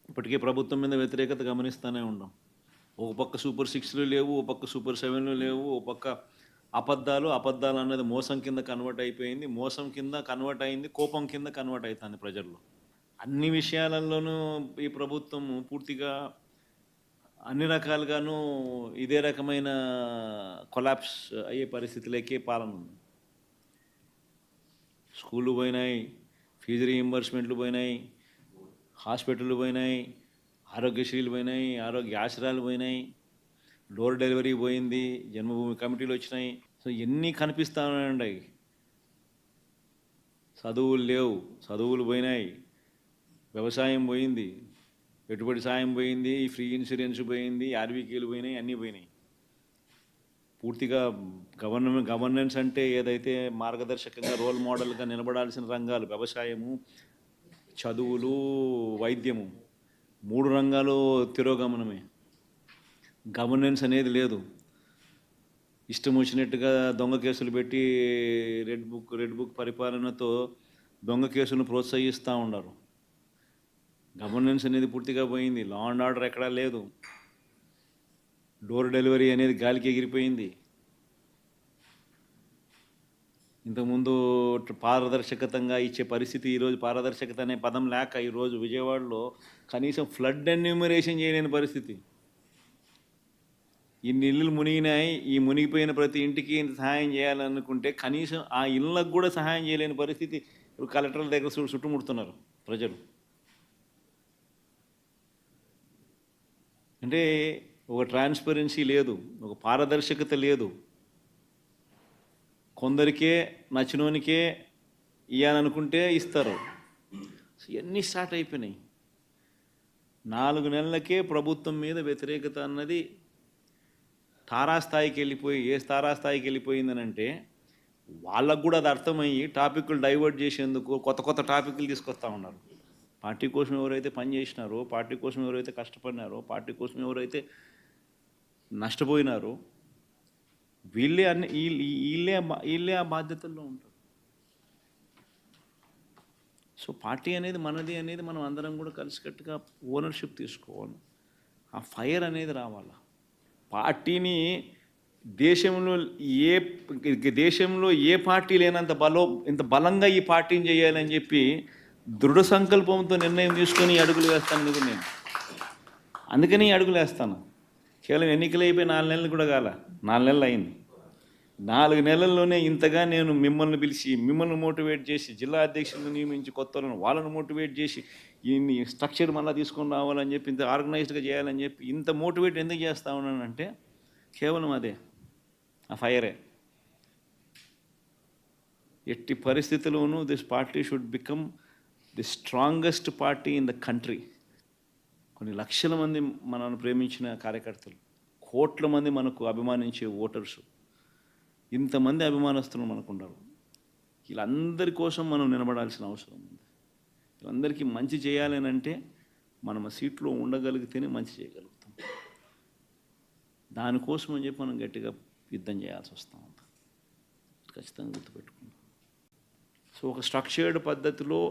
ఇప్పటికే ప్రభుత్వం మీద వ్యతిరేకత గమనిస్తూనే ఉన్నాం. ఒక పక్క సూపర్ 6లు లేవు, ఒక పక్క సూపర్ 7లు లేవు, ఒక పక్క అబద్ధాలు అన్నది మోసం కింద కన్వర్ట్ అయిపోయింది, మోసం కింద కన్వర్ట్ అయింది, కోపం కింద కన్వర్ట్ అవుతుంది ప్రజల్లో. అన్ని విషయాలలోనూ ఈ ప్రభుత్వం పూర్తిగా అన్ని రకాలుగాను ఇదే రకమైన కొలాప్స్ అయ్యే పరిస్థితులకే పాలన ఉంది. స్కూళ్ళు పోయినాయి, ఫీజు రీయింబర్స్మెంట్లు పోయినాయి, హాస్పిటళ్ళు పోయినాయి, ఆరోగ్యశ్రీలు పోయినాయి, ఆరోగ్య ఆశ్రయాలు పోయినాయి, డోర్ డెలివరీ పోయింది, జన్మభూమి కమిటీలు వచ్చినాయి. సో ఎన్ని కనిపిస్తూ ఉన్నాయండి. చదువులు లేవు, చదువులు పోయినాయి, వ్యవసాయం పోయింది, పెట్టుబడి సాయం పోయింది, ఫ్రీ ఇన్సూరెన్స్ పోయింది, ఆర్బీకేలు పోయినాయి, అన్నీ పోయినాయి. పూర్తిగా గవర్నెన్స్ అంటే ఏదైతే మార్గదర్శకంగా రోల్ మోడల్గా నిలబడాల్సిన రంగాలు వ్యవసాయము, చదువులు, వైద్యము, 3 రంగాలు తిరోగమనమే. గవర్నెన్స్ అనేది లేదు. ఇష్టం వచ్చినట్టుగా దొంగ కేసులు పెట్టి రెడ్ బుక్ పరిపాలనతో దొంగ కేసులను ప్రోత్సహిస్తూ ఉన్నారు. గవర్నెన్స్ అనేది పూర్తిగా పోయింది. లా అండ్ ఆర్డర్ ఎక్కడా లేదు. డోర్ డెలివరీ అనేది గాలికి ఎగిరిపోయింది. ఇంతకుముందు పారదర్శకతంగా ఇచ్చే పరిస్థితి, ఈరోజు పారదర్శకత అనే పదం లేక ఈరోజు విజయవాడలో కనీసం ఫ్లడ్ ఎన్యూమరేషన్ చేయలేని పరిస్థితి. ఇన్ని ఇల్లులు మునిగినాయి, ఈ మునిగిపోయిన ప్రతి ఇంటికి ఇంత సహాయం చేయాలనుకుంటే కనీసం ఆ ఇళ్ళకు కూడా సహాయం చేయలేని పరిస్థితి ఇప్పుడు కలెక్టర్ల దగ్గర చుట్టుముడుతున్నారు ప్రజలు. అంటే ఒక ట్రాన్స్పరెన్సీ లేదు, ఒక పారదర్శకత లేదు. కొందరికే నచ్చినోనికే ఇవ్వాలనుకుంటే ఇస్తారు. ఇవన్నీ స్టార్ట్ అయిపోయినాయి. 4 నెలలకే ప్రభుత్వం మీద వ్యతిరేకత అన్నది తారాస్థాయికి వెళ్ళిపోయి ఏ తారాస్థాయికి వెళ్ళిపోయిందనంటే వాళ్ళకు కూడా అది అర్థమయ్యి టాపిక్లు డైవర్ట్ చేసేందుకు కొత్త కొత్త టాపిక్లు తీసుకొస్తూ ఉన్నారు. పార్టీ కోసం ఎవరైతే పనిచేసినారో, పార్టీ కోసం ఎవరైతే కష్టపడినారో, పార్టీ కోసం ఎవరైతే నష్టపోయినారో వీళ్ళే అన్ని వీళ్ళే ఆ బాధ్యతల్లో ఉంటారు. సో పార్టీ అనేది మనది అనేది మనం అందరం కూడా కలిసికట్టుగా ఓనర్షిప్ తీసుకోవాలి. ఆ ఫైర్ అనేది రావాలి. పార్టీని దేశంలో ఏ పార్టీ లేనంత ఇంత బలంగా ఈ పార్టీని చేయాలని చెప్పి దృఢ సంకల్పంతో నిర్ణయం తీసుకొని అడుగులు వేస్తాను కదా నేను. అందుకని అడుగులు వేస్తాను. కేవలం ఎన్నికలు అయిపోయి 4 నెలలు కూడా కాల, 4 నెలలు అయింది. 4 నెలల్లోనే ఇంతగా నేను మిమ్మల్ని పిలిచి, మిమ్మల్ని మోటివేట్ చేసి, జిల్లా అధ్యక్షులను నియమించి, కొత్త వాళ్ళను మోటివేట్ చేసి, ఈ స్ట్రక్చర్ మళ్ళీ తీసుకొని రావాలని చెప్పి, ఇంత ఆర్గనైజ్డ్గా చేయాలని చెప్పి ఇంత మోటివేట్ ఎందుకు చేస్తా ఉన్నానంటే కేవలం అదే, ఆ ఫైరే. ఎట్టి పరిస్థితుల్లోనూ this party should become the strongest party in the country. కొన్ని లక్షల మంది మనల్ని ప్రేమించిన కార్యకర్తలు, కోట్ల మంది మనకు అభిమానించే ఓటర్సు, ఇంతమంది అభిమానస్తులు మనకు ఉన్నారు. వీళ్ళందరి కోసం మనం నిలబడాల్సిన అవసరం ఉంది. వీళ్ళందరికీ మంచి చేయాలని అంటే మనం ఆ సీట్లో ఉండగలిగితేనే మంచి చేయగలుగుతాం. దానికోసం అని చెప్పి మనం గట్టిగా యుద్ధం చేయాల్సి వస్తూ ఉంది. ఖచ్చితంగా గుర్తుపెట్టుకుందాం. సో ఒక స్ట్రక్చర్డ్ పద్ధతిలో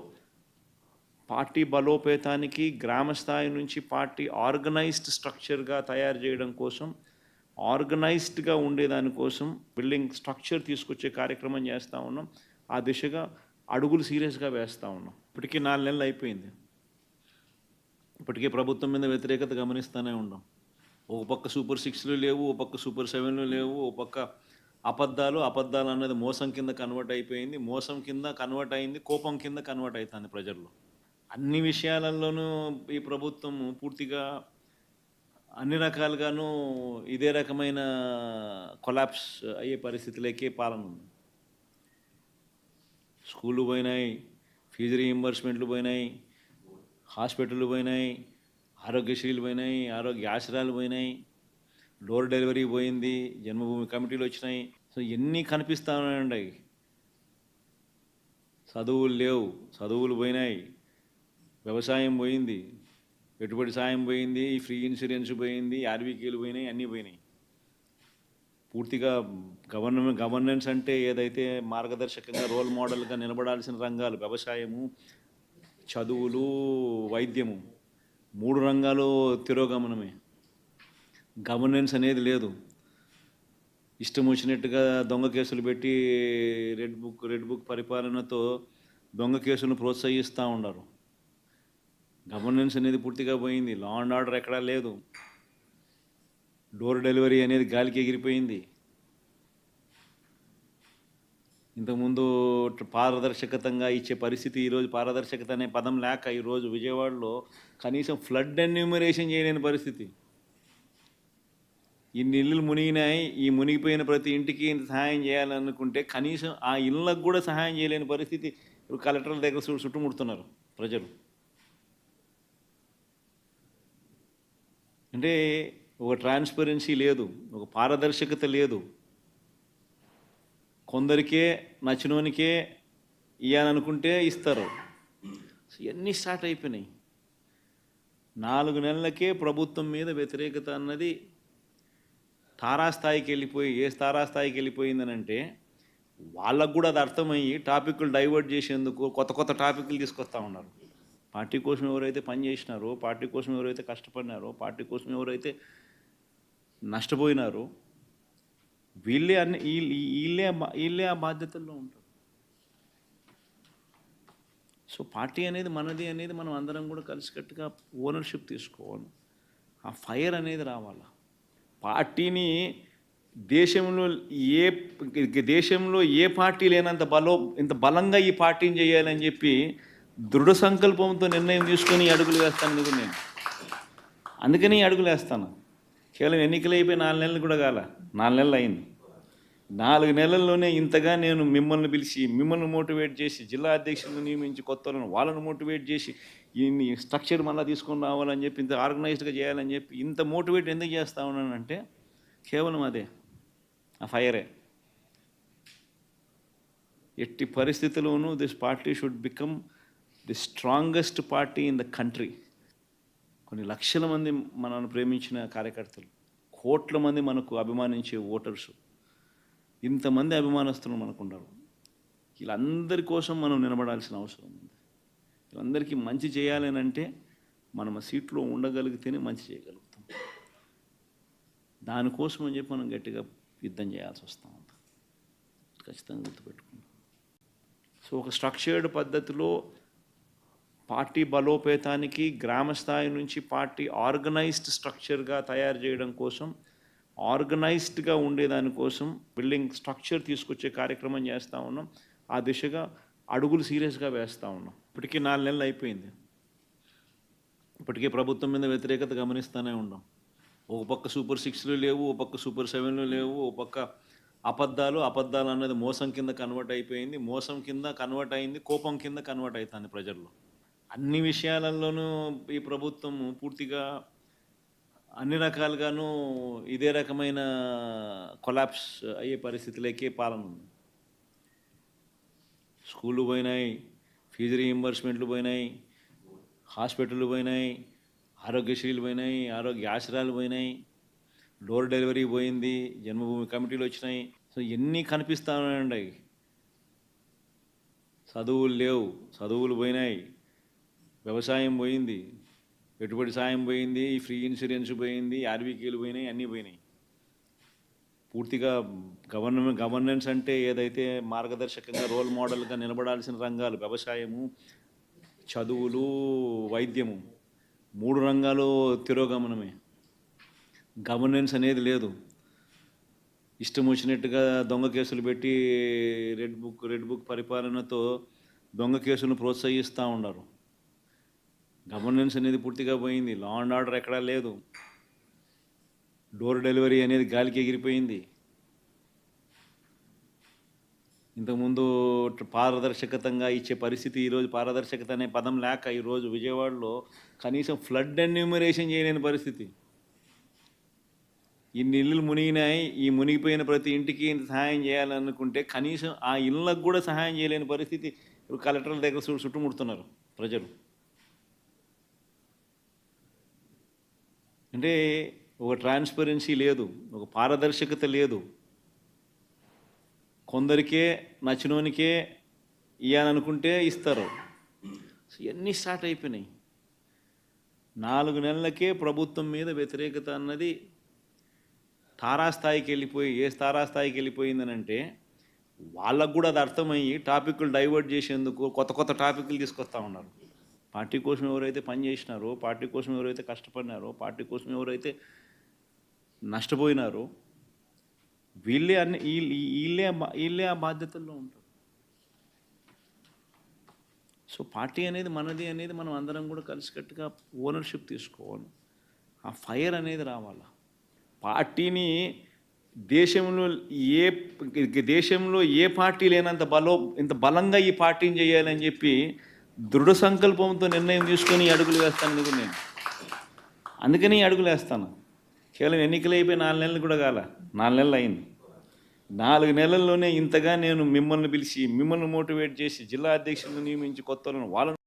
పార్టీ బలోపేతానికి గ్రామ స్థాయి నుంచి పార్టీ ఆర్గనైజ్డ్ స్ట్రక్చర్గా తయారు చేయడం కోసం, ఆర్గనైజ్డ్గా ఉండేదానికోసం బిల్డింగ్ స్ట్రక్చర్ తీసుకొచ్చే కార్యక్రమం చేస్తూ ఉన్నాం. ఆ దిశగా అడుగులు సీరియస్గా వేస్తూ ఉన్నాం. ఇప్పటికీ 4 నెలలు అయిపోయింది. ఇప్పటికే ప్రభుత్వం మీద వ్యతిరేకత గమనిస్తూనే ఉన్నాం. ఒక పక్క సూపర్ 6లు లేవు, ఒక పక్క సూపర్ 7లు లేవు, ఒక పక్క అబద్ధాలు అన్నది మోసం కింద కన్వర్ట్ అయిపోయింది, మోసం కింద కన్వర్ట్ అయింది, కోపం కింద కన్వర్ట్ అవుతుంది ప్రజల్లో. అన్ని విషయాలలోనూ ఈ ప్రభుత్వం పూర్తిగా అన్ని రకాలుగాను ఇదే రకమైన కొలాప్స్ అయ్యే పరిస్థితులకే పాలన ఉంది. స్కూళ్ళు పోయినాయి, ఫీజు రీయింబర్స్మెంట్లు పోయినాయి, హాస్పిటళ్ళు పోయినాయి, ఆరోగ్యశ్రీలు పోయినాయి, ఆరోగ్య ఆశ్రయాలు పోయినాయి, డోర్ డెలివరీ పోయింది, జన్మభూమి కమిటీలు వచ్చినాయి. సో ఎన్ని కనిపిస్తూ ఉన్నాయండి. చదువులు లేవు, చదువులు పోయినాయి, వ్యవసాయం పోయింది, పెట్టుబడి సాయం పోయింది, ఫ్రీ ఇన్సూరెన్స్ పోయింది, ఆర్బీకేలు పోయినాయి, అన్నీ పోయినాయి. పూర్తిగా గవర్నెన్స్ అంటే ఏదైతే మార్గదర్శకంగా రోల్ మోడల్గా నిలబడాల్సిన రంగాలు వ్యవసాయము, చదువులు, వైద్యము, 3 రంగాలు తిరోగమనమే. గవర్నెన్స్ అనేది లేదు. ఇష్టం వచ్చినట్టుగా దొంగ కేసులు పెట్టి రెడ్ బుక్ పరిపాలనతో దొంగ కేసులను ప్రోత్సహిస్తూ ఉన్నారు. గవర్నెన్స్ అనేది పూర్తిగా పోయింది. లా అండ్ ఆర్డర్ ఎక్కడా లేదు. డోర్ డెలివరీ అనేది గాలికి ఎగిరిపోయింది. ఇంతకుముందు పారదర్శకతంగా ఇచ్చే పరిస్థితి ఈరోజు పారదర్శకత అనే పదం లేక ఈరోజు విజయవాడలో కనీసం ఫ్లడ్ ఎన్యూమరేషన్ చేయలేని పరిస్థితి. ఇన్ని ఇల్లులు మునిగినాయి, ఈ మునిగిపోయిన ప్రతి ఇంటికి ఇంత సహాయం చేయాలనుకుంటే కనీసం ఆ ఇళ్ళకు కూడా సహాయం చేయలేని పరిస్థితి ఇప్పుడు కలెక్టర్ల దగ్గర చుట్టుముడుతున్నారు ప్రజలు. అంటే ఒక ట్రాన్స్పరెన్సీ లేదు, ఒక పారదర్శకత లేదు. కొందరికే నచ్చినోనికే ఇవ్వాలనుకుంటే ఇస్తారు. ఇవన్నీ స్టార్ట్ అయిపోయినాయి. 4 నెలలకే ప్రభుత్వం మీద వ్యతిరేకత అన్నది తారాస్థాయికి వెళ్ళిపోయిందనంటే వాళ్ళకు కూడా అది అర్థమయ్యి టాపిక్లు డైవర్ట్ చేసేందుకు కొత్త కొత్త టాపిక్లు తీసుకొస్తూ ఉన్నారు. పార్టీ కోసం ఎవరైతే పనిచేసినారో, పార్టీ కోసం ఎవరైతే కష్టపడినారో, పార్టీ కోసం ఎవరైతే నష్టపోయినారో వీళ్ళే ఆ బాధ్యతల్లో ఉంటారు. సో పార్టీ అనేది మనది అనేది మనం అందరం కూడా కలిసికట్టుగా ఓనర్షిప్ తీసుకోవాలి. ఆ ఫైర్ అనేది రావాలి. పార్టీని దేశంలో ఏ దేశంలో ఏ పార్టీ లేనంత ఇంత బలంగా ఈ పార్టీని చేయాలని చెప్పి దృఢ సంకల్పంతో నిర్ణయం తీసుకొని అడుగులు వేస్తాను నేను. అందుకని అడుగులు వేస్తాను. కేవలం ఎన్నికలు అయిపోయి 4 నెలలు కూడా కాల, 4 నెలలు అయింది. 4 నెలల్లోనే ఇంతగా నేను మిమ్మల్ని పిలిచి, మిమ్మల్ని మోటివేట్ చేసి, జిల్లా అధ్యక్షులను నియమించి, కొత్త వాళ్ళను మోటివేట్ చేసి, ఈ స్ట్రక్చర్ మళ్ళీ తీసుకొని రావాలని చెప్పి, ఇంత ఆర్గనైజ్డ్గా చేయాలని చెప్పి, ఇంత మోటివేట్ ఎందుకు చేస్తా ఉన్నానంటే కేవలం అదే, ఆ ఫైరే. ఎట్టి పరిస్థితుల్లోనూ this party should become the strongest party in the country. కొన్ని లక్షల మంది మనల్ని ప్రేమించిన కార్యకర్తలు, కోట్ల మంది మనకు అభిమానించే ఓటర్సు, ఇంతమంది అభిమానస్తులు మనకున్నారు. వీళ్ళందరి కోసం మనం నిలబడాల్సిన అవసరం ఉంది. వీళ్ళందరికీ మంచి చేయాలని అంటే మనం ఆ సీట్లో ఉండగలిగితేనే మంచి చేయగలుగుతాం. దానికోసం అని చెప్పి మనం గట్టిగా యుద్ధం చేయాల్సి వస్తూ ఉంది. ఖచ్చితంగా గుర్తుపెట్టుకుందాం. సో ఒక స్ట్రక్చర్డ్ పద్ధతిలో పార్టీ బలోపేతానికి గ్రామ స్థాయి నుంచి పార్టీ ఆర్గనైజ్డ్ స్ట్రక్చర్గా తయారు చేయడం కోసం, ఆర్గనైజ్డ్గా ఉండేదానికోసం బిల్డింగ్ స్ట్రక్చర్ తీసుకొచ్చే కార్యక్రమం చేస్తూ ఉన్నాం. ఆ దిశగా అడుగులు సీరియస్గా వేస్తూ ఉన్నాం. ఇప్పటికీ 4 నెలలు అయిపోయింది. ఇప్పటికే ప్రభుత్వం మీద వ్యతిరేకత గమనిస్తూనే ఉన్నాం. ఒక పక్క సూపర్ 6లు లేవు, ఒక పక్క సూపర్ 7లు లేవు, ఒక పక్క అబద్ధాలు అన్నది మోసం కింద కన్వర్ట్ అయిపోయింది, మోసం కింద కన్వర్ట్ అయింది, కోపం కింద కన్వర్ట్ అవుతుంది ప్రజల్లో. అన్ని విషయాలలోనూ ఈ ప్రభుత్వం పూర్తిగా అన్ని రకాలుగాను ఇదే రకమైన కొలాప్స్ అయ్యే పరిస్థితులకే పాలన ఉంది. స్కూళ్ళు పోయినాయి, ఫీజు రీయింబర్స్మెంట్లు పోయినాయి, హాస్పిటళ్ళు పోయినాయి, ఆరోగ్యశ్రీలు పోయినాయి, ఆరోగ్య ఆశ్రయాలు పోయినాయి, డోర్ డెలివరీ పోయింది, జన్మభూమి కమిటీలు వచ్చినాయి. సో ఎన్ని కనిపిస్తూ ఉన్నాయండి. చదువులు లేవు, చదువులు పోయినాయి, వ్యవసాయం పోయింది, పెట్టుబడి సాయం పోయింది, ఫ్రీ ఇన్సూరెన్స్ పోయింది, ఆర్బీకేలు పోయినాయి, అన్నీ పోయినాయి. పూర్తిగా గవర్నెన్స్ అంటే ఏదైతే మార్గదర్శకంగా రోల్ మోడల్గా నిలబడాల్సిన రంగాలు వ్యవసాయము, చదువులు, వైద్యము, 3 రంగాలు తిరోగమనమే. గవర్నెన్స్ అనేది లేదు. ఇష్టం వచ్చినట్టుగా దొంగ కేసులు పెట్టి రెడ్ బుక్ పరిపాలనతో దొంగ కేసులను ప్రోత్సహిస్తూ ఉన్నారు. గవర్నెన్స్ అనేది పూర్తిగా పోయింది. లా అండ్ ఆర్డర్ ఎక్కడా లేదు. డోర్ డెలివరీ అనేది గాలికి ఎగిరిపోయింది. ఇంతకుముందు పారదర్శకతంగా ఇచ్చే పరిస్థితి, ఈరోజు పారదర్శకత అనే పదం లేక ఈరోజు విజయవాడలో కనీసం ఫ్లడ్ ఎన్యూమరేషన్ చేయలేని పరిస్థితి. ఇన్ని ఇళ్ళు మునిగినాయి, ఈ మునిగిపోయిన ప్రతి ఇంటికి సహాయం చేయాలనుకుంటే కనీసం ఆ ఇళ్ళకు కూడా సహాయం చేయలేని పరిస్థితి. ఇప్పుడు కలెక్టర్ల దగ్గర చుట్టుముడుతున్నారు ప్రజలు. అంటే ఒక ట్రాన్స్పరెన్సీ లేదు, ఒక పారదర్శకత లేదు. కొందరికే నచ్చినోనికే ఇవ్వాలనుకుంటే ఇస్తారు. ఇవన్నీ స్టార్ట్ అయిపోయినాయి. 4 నెలలకే ప్రభుత్వం మీద వ్యతిరేకత అన్నది తారాస్థాయికి వెళ్ళిపోయి, ఏ తారాస్థాయికి వెళ్ళిపోయిందని అంటే వాళ్ళకు కూడా అది అర్థమయ్యి టాపిక్లు డైవర్ట్ చేసేందుకు కొత్త టాపిక్లు తీసుకొస్తూ ఉన్నారు. పార్టీ కోసం ఎవరైతే పనిచేసినారో, పార్టీ కోసం ఎవరైతే కష్టపడినారో, పార్టీ కోసం ఎవరైతే నష్టపోయినారో వీళ్ళే ఆ బాధ్యతల్లో ఉంటారు. సో పార్టీ అనేది మనది అనేది మనం అందరం కూడా కలిసికట్టుగా ఓనర్షిప్ తీసుకోవాలి. ఆ ఫైర్ అనేది రావాలి. పార్టీని దేశంలో ఏ పార్టీ లేనంత ఇంత బలంగా ఈ పార్టీని చేయాలని చెప్పి దృఢ సంకల్పంతో నిర్ణయం తీసుకొని అడుగులు వేస్తాను నేను. అందుకని అడుగులు వేస్తాను. కేవలం ఎన్నికలు అయిపోయి 4 నెలలు కూడా కాల, 4 నెలలు అయింది. 4 నెలల్లోనే ఇంతగా నేను మిమ్మల్ని పిలిచి, మిమ్మల్ని మోటివేట్ చేసి, జిల్లా అధ్యక్షులను నియమించి, కొత్త వాళ్ళను